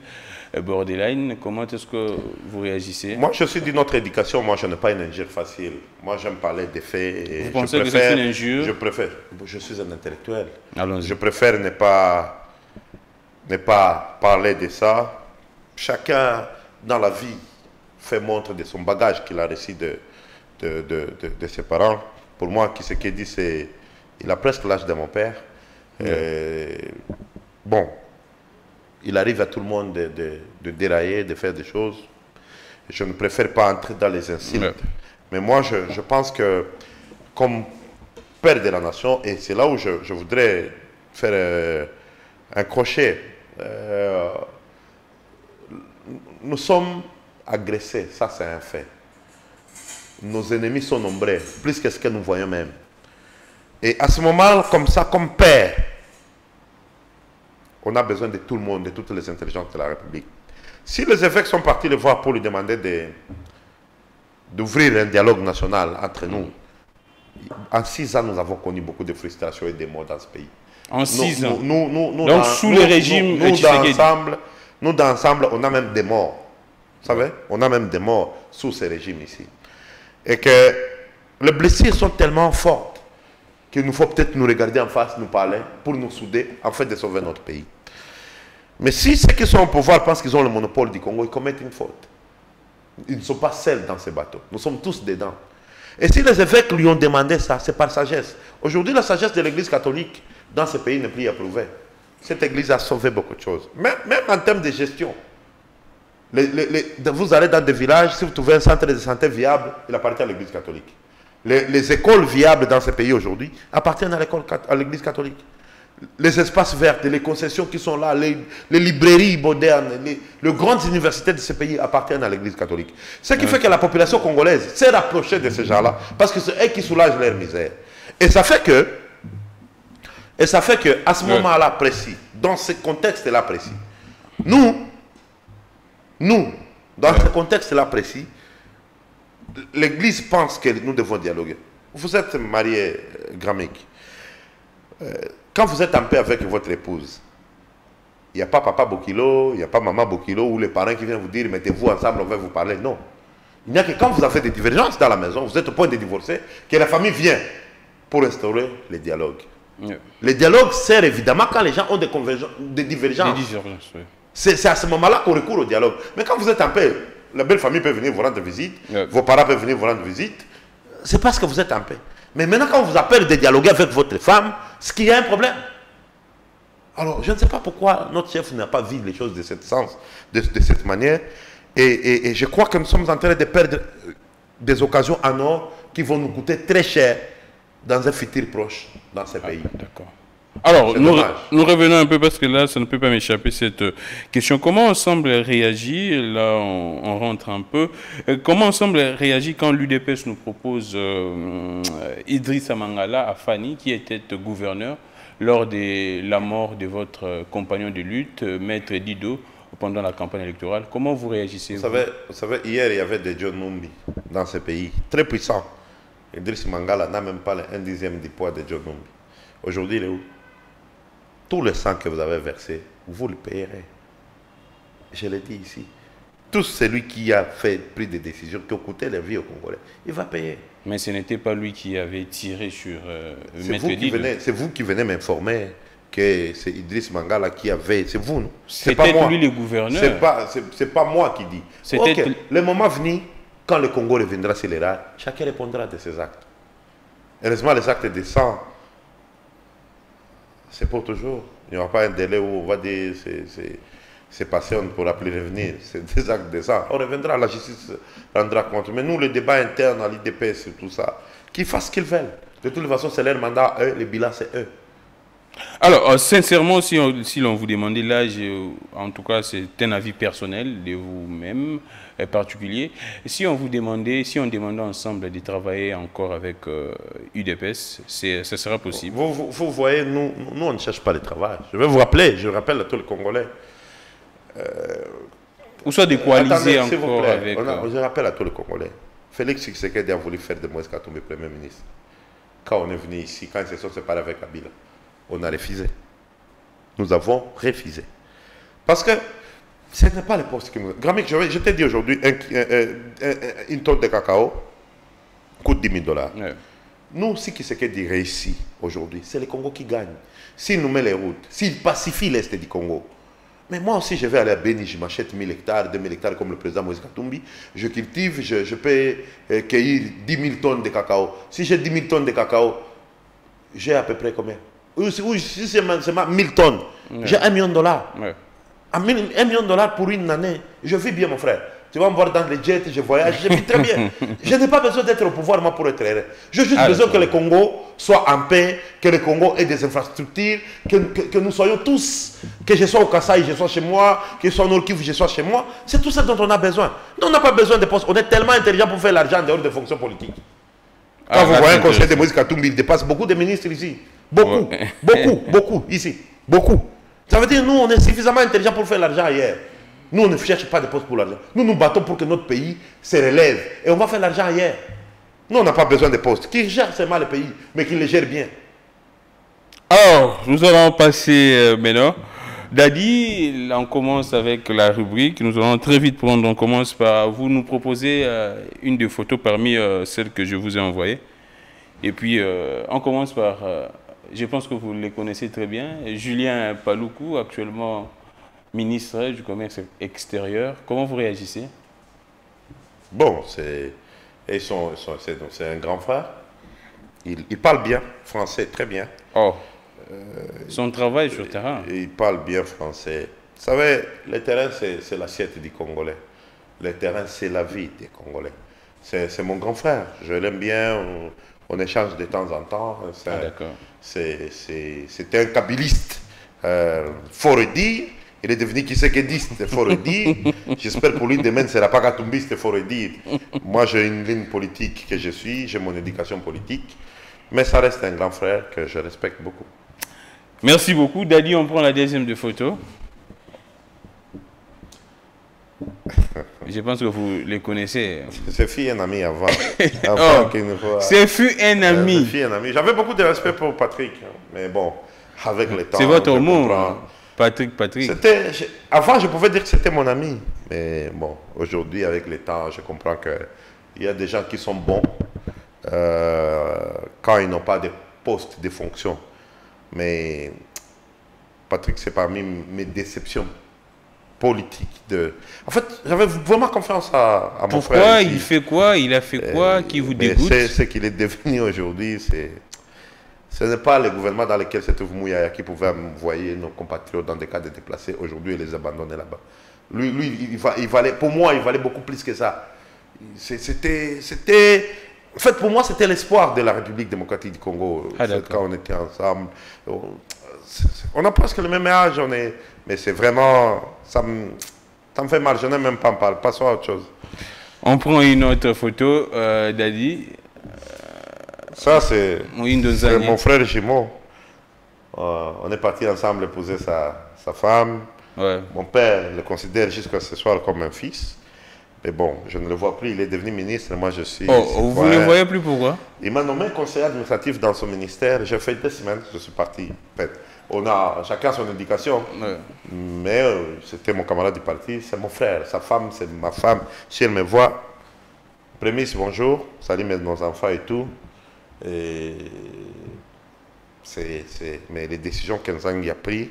Borderline, comment est-ce que vous réagissez? Moi, je suis d'une autre éducation. Moi, je n'ai pas une injure facile. Moi, j'aime parler des faits. Et vous pensez que c'est une injure? Je préfère. Je suis un intellectuel. Allons-y. Je préfère ne pas parler de ça. Chacun, dans la vie, fait montre de son bagage qu'il a reçu de ses parents. Pour moi, ce qu'il dit, c'est... Il a presque l'âge de mon père. Bon... Il arrive à tout le monde de dérailler, de faire des choses. Je ne préfère pas entrer dans les insultes. Mais moi, je pense que, comme père de la nation, et c'est là où je voudrais faire un crochet, nous sommes agressés, ça c'est un fait. Nos ennemis sont nombreux, plus que ce que nous voyons même. Et à ce moment, comme ça, comme père, on a besoin de tout le monde, de toutes les intelligences de la République. Si les évêques sont partis le voir pour lui demander d'ouvrir un dialogue national entre nous, en 6 ans, nous avons connu beaucoup de frustrations et de morts dans ce pays. En 6 ans. Donc, sous le régime, nous d'ensemble, on a même des morts. Vous savez, on a même des morts sous ce régime ici. Et que les blessures sont tellement fortes qu'il nous faut peut-être nous regarder en face, nous parler, pour nous souder, en fait, de sauver notre pays. Mais si ceux qui sont au pouvoir pensent qu'ils ont le monopole du Congo, ils commettent une faute. Ils ne sont pas seuls dans ces bateaux. Nous sommes tous dedans. Et si les évêques lui ont demandé ça, c'est par sagesse. Aujourd'hui, la sagesse de l'Église catholique dans ce pays n'est plus approuvée. Cette Église a sauvé beaucoup de choses. Même en termes de gestion. Vous allez dans des villages, si vous trouvez un centre de santé viable, il appartient à l'Église catholique. Les écoles viables dans ce pays aujourd'hui appartiennent à l'Église catholique. Les espaces verts, les concessions qui sont là, les librairies modernes, les grandes universités de ce pays appartiennent à l'Église catholique. Ce qui fait que la population congolaise s'est rapprochée de ces gens-là parce que c'est eux qui soulagent leur misère. Et ça fait que à ce moment-là précis, dans ce contexte-là précis, nous, dans ce contexte-là précis, l'Église pense que nous devons dialoguer. Vous êtes marié, Gramik. Quand vous êtes en paix avec votre épouse, il n'y a pas papa Bokilo, il n'y a pas maman Bokilo ou les parents qui viennent vous dire mettez-vous ensemble, on va vous parler. Non. Il n'y a que quand vous avez des divergences dans la maison, vous êtes au point de divorcer, que la famille vient pour instaurer le dialogue. Le dialogue sert évidemment quand les gens ont des divergences. C'est à ce moment-là qu'on recourt au dialogue. Mais quand vous êtes en paix, la belle famille peut venir vous rendre visite, vos parents peuvent venir vous rendre visite. C'est parce que vous êtes en paix. Mais maintenant, quand on vous appelle de dialoguer avec votre femme, c'est qu'il y a un problème. Alors, je ne sais pas pourquoi notre chef n'a pas vu les choses de cette manière. Et je crois que nous sommes en train de perdre des occasions en or qui vont nous coûter très cher dans un futur proche dans ce pays. D'accord. Alors, nous revenons un peu parce que là, ça ne peut pas m'échapper cette question. Comment ensemble réagit, là on rentre un peu, comment ensemble réagit quand l'UDPS nous propose Idrissa Mangala à Fani, qui était gouverneur lors de la mort de votre compagnon de lutte, Maître Dido, pendant la campagne électorale? Comment vous réagissez? Vous savez, hier, il y avait des John Numbi dans ce pays, très puissants. Idrissa Mangala n'a même pas un dixième du poids de John Numbi. Aujourd'hui, il est où? Tout le sang que vous avez versé, vous le payerez. Je l'ai dit ici. Tout celui qui a pris des décisions qui ont coûté la vie aux Congolais, il va payer. Mais ce n'était pas lui qui avait tiré sur Maître Dido. C'est vous qui venez m'informer que c'est Idriss Mangala qui avait... C'est vous, non? C'était lui le gouverneur. C'est pas moi qui dis. Okay. Le moment venu, quand le Congo reviendra sur les rails, chacun répondra de ses actes. Heureusement, les actes de sang, c'est pour toujours. Il n'y aura pas un délai où on va dire c'est passé, on ne pourra plus revenir. C'est des actes de sang. On reviendra, la justice rendra compte. Mais nous, le débat interne à l'IDP sur tout ça, qu'ils fassent ce qu'ils veulent. De toute façon, c'est leur mandat, eux, le bilan, c'est eux. Alors, sincèrement, si l'on vous demandait là, en tout cas, c'est un avis personnel de vous-même, particulier. Si on vous demandait, si on demandait ensemble de travailler encore avec UDPS, ce sera possible. Vous voyez, nous, on ne cherche pas le travail. Je vais vous rappeler, je rappelle à tous les Congolais. Ou soit de coaliser attendez, encore avec... Je rappelle à tous les Congolais. Félix Tshisekedi a voulu faire de Moïse Katumbi Premier ministre. Quand on est venu ici, quand ils se sont séparés avec Kabila, on a refusé. Nous avons refusé. Parce que ce n'est pas le poste qui nous... Gramic, je t'ai dit aujourd'hui, une tonne de cacao coûte 10 000 $. Ouais. Nous, ce qui réussit aujourd'hui, c'est le Congo qui gagne. S'il nous met les routes, s'il pacifie l'Est du Congo. Mais moi aussi, je vais aller à Béni, je m'achète 1000 hectares, 2000 hectares comme le président Moïse Katumbi. Je cultive, je peux cueillir 10 000 tonnes de cacao. Si j'ai 10 000 tonnes de cacao, j'ai à peu près combien? Si c'est 1000 tonnes, ouais. J'ai $1 million. Ouais. $1 million pour une année. Je vis bien, mon frère. Tu vas me voir dans les jets, je voyage, je vis très bien. Je n'ai pas besoin d'être au pouvoir, moi, pour être heureux. J'ai juste besoin que le Congo soit en paix, que le Congo ait des infrastructures, que nous soyons tous, que je sois au Kasaï, je sois chez moi, que je sois au Nord Kivu, je sois chez moi. C'est tout ça dont on a besoin. Nous, on n'a pas besoin de postes. On est tellement intelligent pour faire l'argent en dehors des fonctions politiques. Quand vous voyez un conseil de Moïse Katumbi, il dépasse beaucoup de ministres ici. Beaucoup, ouais. beaucoup, ici. Beaucoup. Ça veut dire, nous, on est suffisamment intelligent pour faire l'argent ailleurs. Nous, on ne cherche pas de postes pour l'argent. Nous nous battons pour que notre pays se relève. Et on va faire l'argent ailleurs. Nous, on n'a pas besoin de postes. Qui gèrent seulement le pays, mais qui le gèrent bien. Alors, nous allons passer maintenant. Dadi, on commence avec la rubrique. Nous allons très vite prendre. On commence par vous nous proposer une des photos parmi celles que je vous ai envoyées. Et puis, on commence par, je pense que vous les connaissez très bien, Julien Paluku, actuellement ministre du Commerce extérieur. Comment vous réagissez? Bon, c'est un grand frère. Il parle bien français, très bien. Oh, son travail sur le terrain. Il parle bien français. Vous savez, le terrain, c'est l'assiette du Congolais. Le terrain, c'est la vie des Congolais. C'est mon grand frère. Je l'aime bien. On échange de temps en temps. C'était un kabiliste. Faut le dire. Il est devenu kisekediste, il faut le dire. J'espère pour lui, demain, ne sera pas katumbiste, il faut le dire. Moi, j'ai une ligne politique que je suis, j'ai mon éducation politique. Mais ça reste un grand frère que je respecte beaucoup. Merci beaucoup. Dadi, on prend la deuxième de photo. Je pense que vous les connaissez. C'est fut un ami avant. C'est fut un ami. J'avais beaucoup de respect pour Patrick. Mais bon, avec le temps... C'est votre mot, Patrick. Avant, je pouvais dire que c'était mon ami. Mais bon, aujourd'hui, avec le temps, je comprends qu'il y a des gens qui sont bons quand ils n'ont pas de poste, de fonction. Mais Patrick, c'est parmi mes déceptions politiques. En fait, j'avais vraiment confiance à mon frère. Pourquoi? Il fait quoi? Il a fait quoi qui vous dégoûte? Ce qu'il est devenu aujourd'hui, ce n'est pas le gouvernement dans lequel se trouve Mouyaya qui pouvait envoyer nos compatriotes dans des cas de déplacés aujourd'hui et les abandonner là-bas. Lui, pour moi, il valait beaucoup plus que ça. En fait, pour moi, c'était l'espoir de la République démocratique du Congo. Quand on était ensemble. On a presque le même âge, mais c'est vraiment... Ça me fait mal, je n'aime même pas en parler. Passons à autre chose. On prend une autre photo, Dadi. Ça, c'est mon frère jumeau. On est partis ensemble épouser sa femme. Ouais. Mon père le considère jusqu'à ce soir comme un fils. Mais bon, je ne le vois plus. Il est devenu ministre. Moi, je suis... vous ne le voyez plus, pourquoi? Il m'a nommé conseiller administratif dans son ministère. J'ai fait 2 semaines. Je suis parti. En fait, on a chacun son éducation. Ouais. Mais c'était mon camarade du parti. C'est mon frère. Sa femme, c'est ma femme. Si elle me voit, prémisse, bonjour. Salut nos enfants et tout. Mais les décisions qu'Nzangi a prises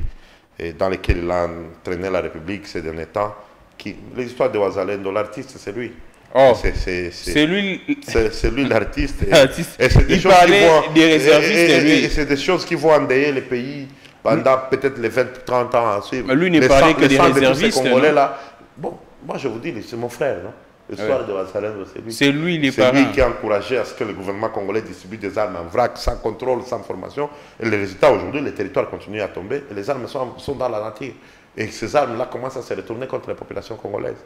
et dans lesquelles il a entraîné la République ces derniers temps, l'histoire de Ouazalendo, l'artiste, c'est lui. Oh, c'est lui l'artiste. Et il parlait des réservistes. Et c'est des choses qui vont endayer les pays pendant peut-être les 20-30 ans à suivre. Lui ne parlait que des réservistes. Congolais, là. Bon, moi je vous dis, c'est mon frère, non? Le soir de Wazalendo, c'est lui. C'est lui les parents. C'est lui qui a encouragé à ce que le gouvernement congolais distribue des armes en vrac, sans contrôle, sans formation. Et le résultat, aujourd'hui, les territoires continuent à tomber et les armes sont dans la nature. Et ces armes-là commencent à se retourner contre la population congolaise.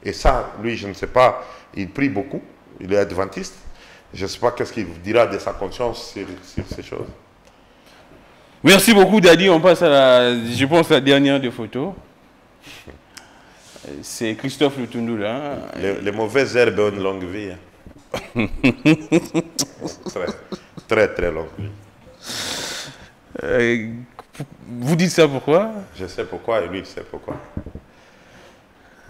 Et ça, lui, je ne sais pas, il prie beaucoup, il est adventiste. Je ne sais pas qu'est-ce qu'il dira de sa conscience sur ces choses. Merci beaucoup, Dadi. On passe à je pense, la dernière des photos. C'est Christophe Lutundu, là. Les mauvaises herbes ont une longue vie. Très, très longue vie. Vous dites ça pourquoi? Je sais pourquoi et lui, il sait pourquoi.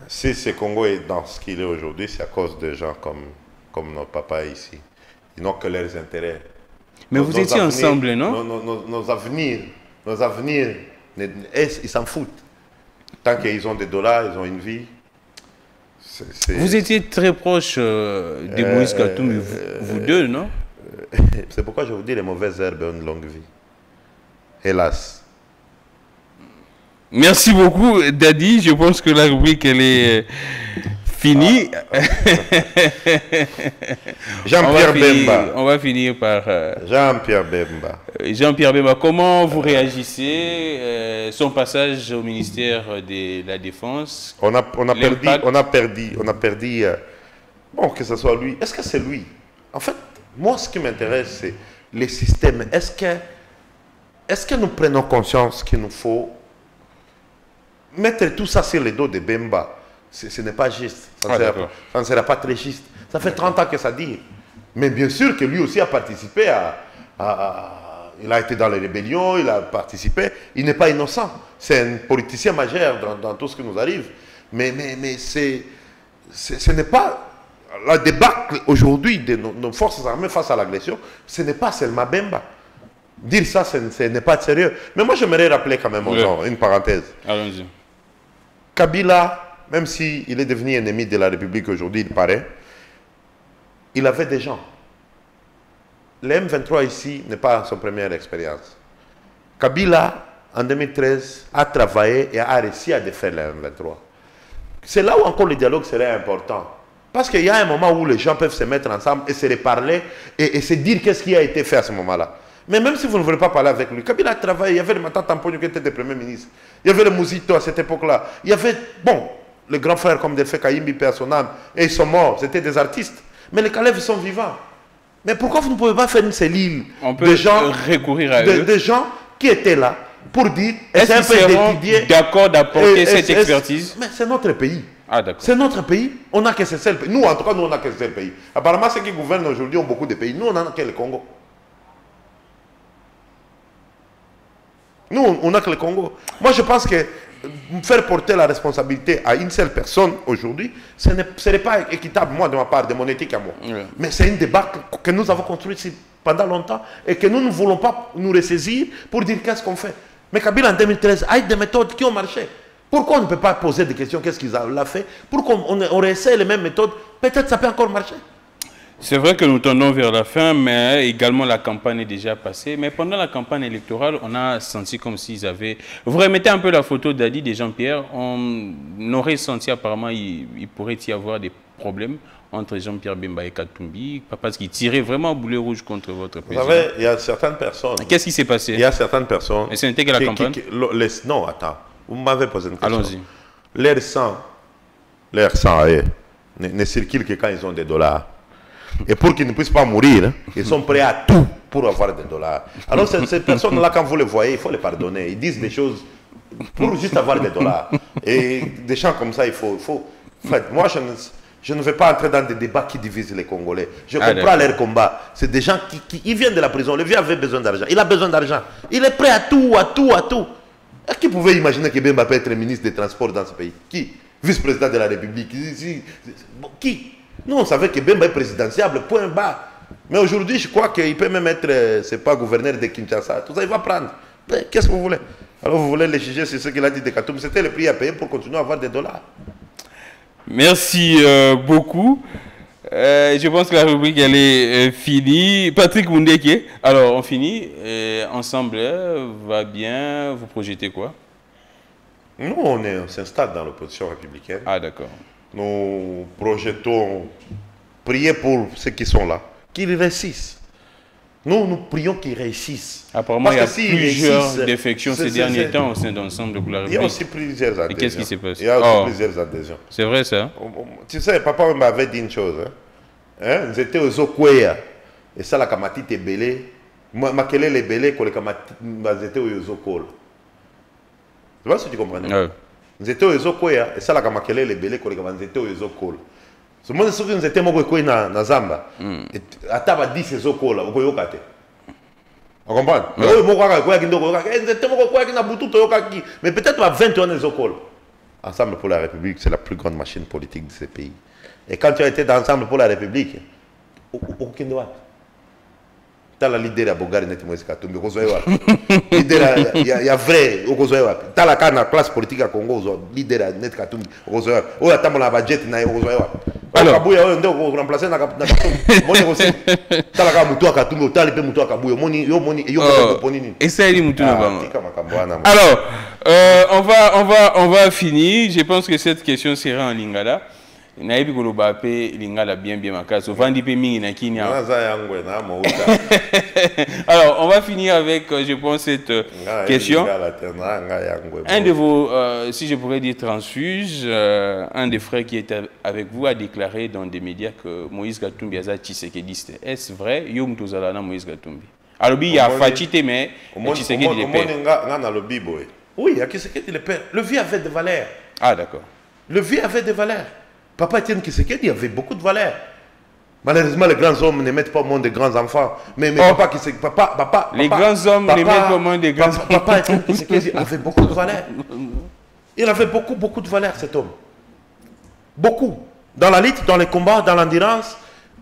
Si ce Congo est dans ce qu'il est aujourd'hui, c'est à cause de gens comme nos papas ici. Ils n'ont que leurs intérêts. Mais vous étiez ensemble, non? Nos avenirs, ils s'en foutent. Tant qu'ils ont des dollars, ils ont une vie. Vous étiez très proche de Moïse Katumbi, vous deux, non? C'est pourquoi je vous dis les mauvaises herbes ont une longue vie. Hélas. Merci beaucoup, Dadi. Je pense que la rubrique, elle est finie. Jean-Pierre Bemba. On va finir par... Jean-Pierre Bemba. Jean-Pierre Bemba, comment vous réagissez son passage au ministère de la Défense? On a perdu. Bon, que ce soit lui. Est-ce que c'est lui? En fait, moi, ce qui m'intéresse, c'est les systèmes. Est-ce que nous prenons conscience qu'il nous faut mettre tout ça sur les dos de Bemba? Ce n'est pas juste. Ça ne sera pas très juste. Ça fait 30 ans que ça dit. Mais bien sûr que lui aussi a participé il a été dans les rébellions, il a participé. Il n'est pas innocent. C'est un politicien majeur dans tout ce qui nous arrive. Mais ce n'est pas... La débâcle aujourd'hui de nos forces armées face à l'agression, ce n'est pas seulement Bemba. Dire ça, ce n'est pas sérieux. Mais moi, j'aimerais rappeler quand même aux gens, une parenthèse. Allons-y. Kabila, même s'il est devenu ennemi de la République aujourd'hui, il paraît, il avait des gens. Le M23 ici n'est pas son première expérience. Kabila, en 2013, a travaillé et a réussi à défaire le M23. C'est là où encore le dialogue serait important. Parce qu'il y a un moment où les gens peuvent se mettre ensemble et se reparler et se dire qu'est-ce qui a été fait à ce moment-là. Mais même si vous ne voulez pas parler avec lui, Kabila a travaillé, il y avait le Mata Tamponio qui était le Premier ministre, il y avait le Mouzito à cette époque-là, il y avait, bon, les grands frères comme Delphi Kayimbi, Père son âme, et ils sont morts, c'était des artistes. Mais les Kalev sont vivants. Mais pourquoi vous ne pouvez pas faire une cellule de gens, recourir à eux, de gens qui étaient là pour dire, est-ce qu'ils seront d'accord d'apporter cette expertise? Mais c'est notre pays. Ah, c'est notre pays. On n'a que ce seul pays. Nous, en tout cas, nous, on n'a que ce seul pays. Apparemment, ceux qui gouvernent aujourd'hui ont beaucoup de pays. Nous, on n'a que le Congo. Nous, on n'a que le Congo. Moi, je pense que faire porter la responsabilité à une seule personne aujourd'hui, ce n'est pas équitable, moi, de ma part, de mon éthique à moi. Oui. Mais c'est une débat que nous avons construit pendant longtemps et que nous ne voulons pas nous ressaisir pour dire qu'est-ce qu'on fait. Mais Kabila, en 2013, a eu des méthodes qui ont marché. Pourquoi on ne peut pas poser des questions, qu'est-ce qu'ils ont fait? Pourquoi on réessaie les mêmes méthodes? Peut-être ça peut encore marcher. C'est vrai que nous tendons vers la fin, mais également la campagne est déjà passée. Mais pendant la campagne électorale, on a senti comme s'ils avaient... Vous remettez un peu la photo d'Adi et Jean-Pierre, on aurait senti apparemment il pourrait y avoir des problèmes entre Jean-Pierre Bemba et Katumbi, parce qu'ils tiraient vraiment au boulet rouge contre votre président. Vous savez, il y a certaines personnes... Qu'est-ce qui s'est passé? Il y a certaines personnes... Et ce n'était que la campagne? Non, attends. Vous m'avez posé une question. Allons-y. Leur sang ne circule que quand ils ont des dollars. Et pour qu'ils ne puissent pas mourir, ils sont prêts à tout pour avoir des dollars. Alors ces personnes-là, quand vous les voyez, il faut les pardonner. Ils disent des choses pour juste avoir des dollars. Et des gens comme ça, il faut... En fait, moi, je ne vais pas entrer dans des débats qui divisent les Congolais. Je comprends leur combat. C'est des gens qui viennent de la prison. Le vieux avait besoin d'argent. Il a besoin d'argent. Il est prêt à tout, à tout, à tout. Est-ce qu'il pouvait imaginer que Bemba peut être ministre des Transports dans ce pays? Qui? Vice-président de la République? Qui? Nous, on savait que Bemba est présidentiable, point bas. Mais aujourd'hui, je crois qu'il peut même être, c'est pas gouverneur de Kinshasa. Tout ça, il va prendre. Qu'est-ce que vous voulez? Alors, vous voulez les juger sur ce qu'il a dit de Katoum? C'était le prix à payer pour continuer à avoir des dollars. Merci beaucoup. Je pense que la rubrique elle est finie. Patrick Mundeke, alors on finit. Ensemble va bien. Vous projetez quoi? Nous, on s'installe dans l'opposition républicaine. Ah d'accord. Nous projetons prier pour ceux qui sont là, qu'ils réussissent. Nous prions qu'ils réussissent. Apparemment, il y a plusieurs défections ces derniers temps au sein d'ensemble de la République. Il y a aussi plusieurs adhésions. Et qu'est-ce qui s'est passé? Il y a aussi plusieurs adhésions. C'est vrai ça? Tu sais, papa m'avait dit une chose. Nous étions aux Okwea. Et ça, la kamati est belé. Makele les belé, quand les étaient aux Okol. Tu vois ce que tu comprends? Nous étions aux Okwea. Et ça, la kamakele les belé, quand les étaient aux Okol. Ce monde est nous étions dans Zamba. Ataba 10 Okol. On comprend? Mais peut-être à 21 les Okol. Ensemble pour la République, c'est la plus grande machine politique de ce pays. Et quand tu as été dans Ensemble pour la République, aucun droit. Tu as la leader à Bogari Net Moïse Katumbi. Leader, il y a vrai. Tu as la classe politique à Congo, leader à Net Katumbi. Tu as la budget na alors, tu as remplacé na et ça alors, on va finir. Je pense que cette question sera en lingala. Alors, on va finir avec, je pense, cette question. Un de vos, si je pourrais dire transfuges, un des frères qui était avec vous a déclaré dans des médias que Moïse Katumbi a Tshisekediste. Est-ce vrai? Yom Tozalana Moïse Katumbi. Alors, il y a Fatite, mais Tshisekedi le père. Oui, Tshisekedi le père. Le vie avait des valeurs. Ah, d'accord. Le vie avait des valeurs. Papa Etienne Tshisekedi avait beaucoup de valeurs. Malheureusement, les grands hommes ne mettent pas au monde des grands enfants. Mais papa Tshisekedi, les grands hommes ne mettent pas au monde des grands enfants. Papa Etienne Tshisekedi avait beaucoup de valeurs. Il avait beaucoup de valeurs, cet homme. Beaucoup. Dans la lutte, dans les combats, dans l'endurance.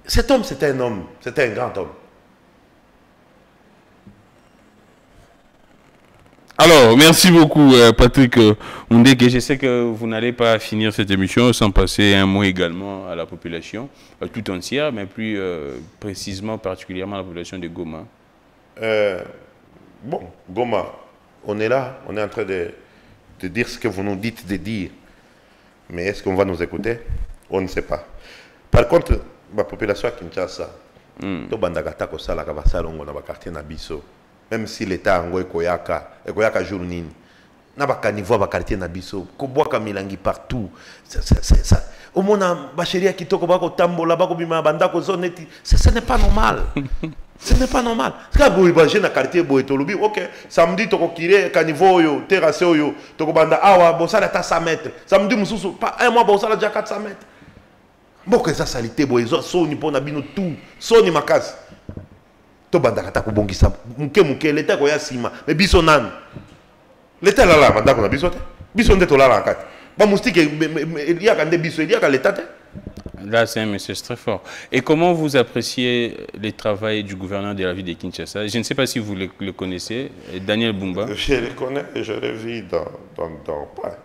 Cet homme, c'était un homme. C'était un grand homme. Alors, merci beaucoup Patrick Mundeke. Je sais que vous n'allez pas finir cette émission sans passer un mot également à la population tout entière, mais plus précisément, particulièrement à la population de Goma. Bon, Goma, on est là, on est en train de dire ce que vous nous dites de dire. Mais est-ce qu'on va nous écouter? On ne sait pas. Par contre, la population à Kinshasa, même si l'État est koyaka jour nini na bakanivo ba quartier na biso ko boaka milangi partout ça au mona bacheria kitoko bako tambola bako bima bandako zoneti ce n'est pas normal. Ce n'est pas normal. Quand vous imaginez na quartier boetolobi, OK, samedi toko kire caniveau yo terrasse yo toko banda awa bosala ta 100 mètres. Samedi mususu pas un mois bosala déjà 400 mètres. Boke ça salité boezo soni pona bino tout soni makasi. L'État koya sima mais biso nan l'État là bandako na biso te biso ndeto là la kati ba moustique il y a quand des biso il y a l'État te. Là, c'est un message très fort. Et comment vous appréciez le travail du gouverneur de la ville de Kinshasa? Je ne sais pas si vous le connaissez, Daniel Bumba. Je le connais et je le vis dans...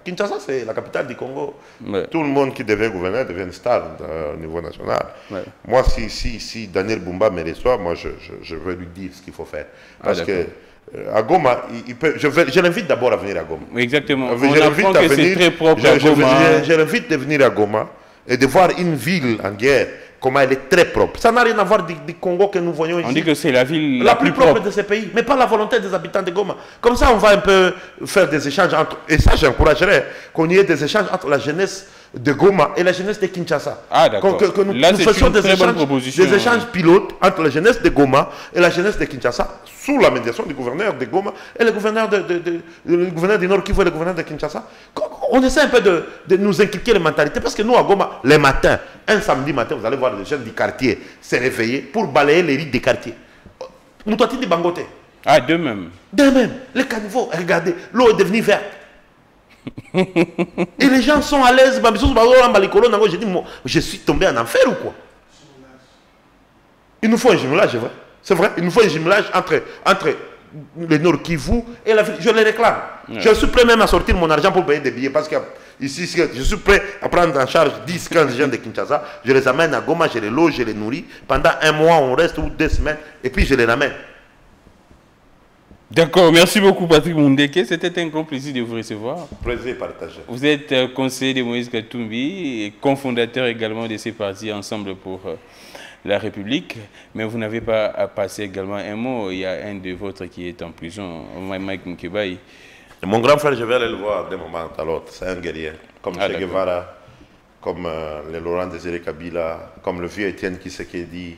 Kinshasa, c'est la capitale du Congo. Ouais. Tout le monde qui devient gouverneur devient star au niveau national. Ouais. Moi, si Daniel Bumba me reçoit, moi, je veux lui dire ce qu'il faut faire. Parce que à Goma, je l'invite d'abord à venir à Goma. Exactement. On apprend que c'est très propre à Goma. Je l'invite de venir à Goma et de voir une ville en guerre, comment elle est très propre. Ça n'a rien à voir du Congo que nous voyons ici. On dit que c'est la ville la plus propre de ce pays, mais pas la volonté des habitants de Goma. Comme ça, on va un peu faire des échanges entre... Et ça, j'encouragerais qu'on y ait des échanges entre la jeunesse de Goma et la jeunesse de Kinshasa. Ah, d'accord. Que nous fassions des échanges pilotes entre la jeunesse de Goma et la jeunesse de Kinshasa, sous la médiation du gouverneur de Goma et le gouverneur, le gouverneur du Nord Kivu et le gouverneur de Kinshasa. On essaie un peu de nous inculquer les mentalités, parce que nous, à Goma, les matins, un samedi matin, vous allez voir les jeunes du quartier se réveiller pour balayer les rides des quartiers. Nous t'as dit Bangote. Ah, d'eux-mêmes. D'eux-mêmes. Les caniveaux, regardez, l'eau est devenue verte. Et les gens sont à l'aise. J'ai dit, je suis tombé en enfer ou quoi? Il nous faut un jumelage, c'est vrai. Il nous faut un jumelage entre le Nord Kivu et la ville. Je les réclame. Ouais. Je suis prêt même à sortir mon argent pour payer des billets, parce que Ici, je suis prêt à prendre en charge 10, 15 gens de Kinshasa. Je les amène à Goma, je les loge, je les nourris. Pendant un mois, on reste, ou 2 semaines, et puis je les ramène. D'accord, merci beaucoup Patrick Mundeke. C'était un grand plaisir de vous recevoir. Plaisir partagé. Vous êtes conseiller de Moïse Katumbi et cofondateur également de ces partis Ensemble pour la République. Mais vous n'avez pas à passer également un mot. Il y a un de vôtres qui est en prison, Mike Mukebai. Mon grand frère, je vais aller le voir d'un moment à l'autre. C'est un guerrier. Comme Che Guevara, comme le Laurent Désiré Kabila, comme le vieux Étienne Tshisekedi.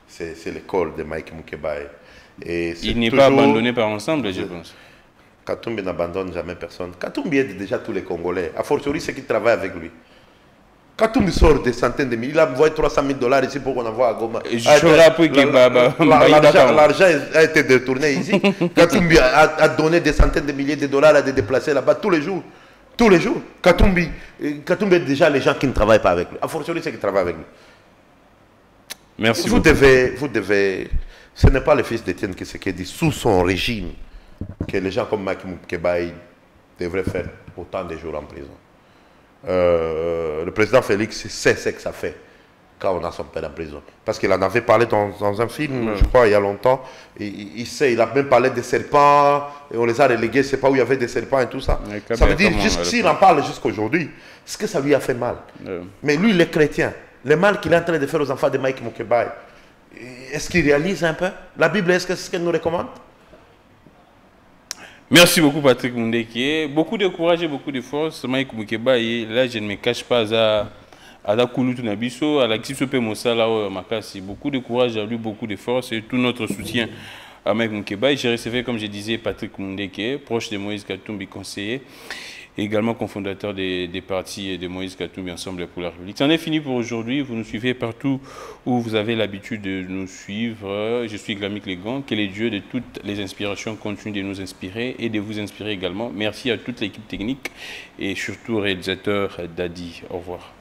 C'est l'école de Mike Mukebai. Il n'est pas abandonné par Ensemble, je pense. Katumbi n'abandonne jamais personne. Katumbi aide déjà tous les Congolais, a fortiori ceux qui travaillent avec lui. Katumbi sort des centaines de milliers. Il a envoyé 300 000 $ ici pour qu'on envoie à Goma. L'argent a été détourné ici. Katumbi a donné des centaines de milliers de dollars à des déplacés là-bas tous les jours. Tous les jours. Katumbi aide déjà les gens qui ne travaillent pas avec lui. A fortiori ceux qui travaillent avec lui. Merci. Vous devez. Ce n'est pas le fils d'Étienne Tshisekedi sous son régime que les gens comme Mike Mukebai devraient faire autant de jours en prison. Le président Félix sait ce que ça fait quand on a son père en prison. Parce qu'il en avait parlé dans un film, je crois, il y a longtemps. Il sait, il a même parlé des serpents, et on les a relégués, c'est pas où il y avait des serpents et tout ça. Ça veut dire, s'il en parle jusqu'aujourd'hui, c'est que ça lui a fait mal. Mais lui, il est chrétien. Le mal qu'il est en train de faire aux enfants de Mike Mukebai, est-ce qu'il réalise un peu? La Bible, est-ce que c'est ce qu'elle nous recommande? Merci beaucoup Patrick Mundeke. Beaucoup de courage et beaucoup de force. Mike Mukebai, là je ne me cache pas à la Kouloutou Nabiso, à la Kipsope Mosala Makasi. Beaucoup de courage à lui, beaucoup de force et tout notre soutien à Mike Mukebai. J'ai recevé, comme je disais, Patrick Mundeke, proche de Moïse Katumbi, conseiller, et également cofondateur des partis de Moïse Katumbi Ensemble pour la République. C'en est fini pour aujourd'hui. Vous nous suivez partout où vous avez l'habitude de nous suivre. Je suis Glamik Legan. Que les dieux de toutes les inspirations continuent de nous inspirer et de vous inspirer également. Merci à toute l'équipe technique et surtout au réalisateur Dadi. Au revoir.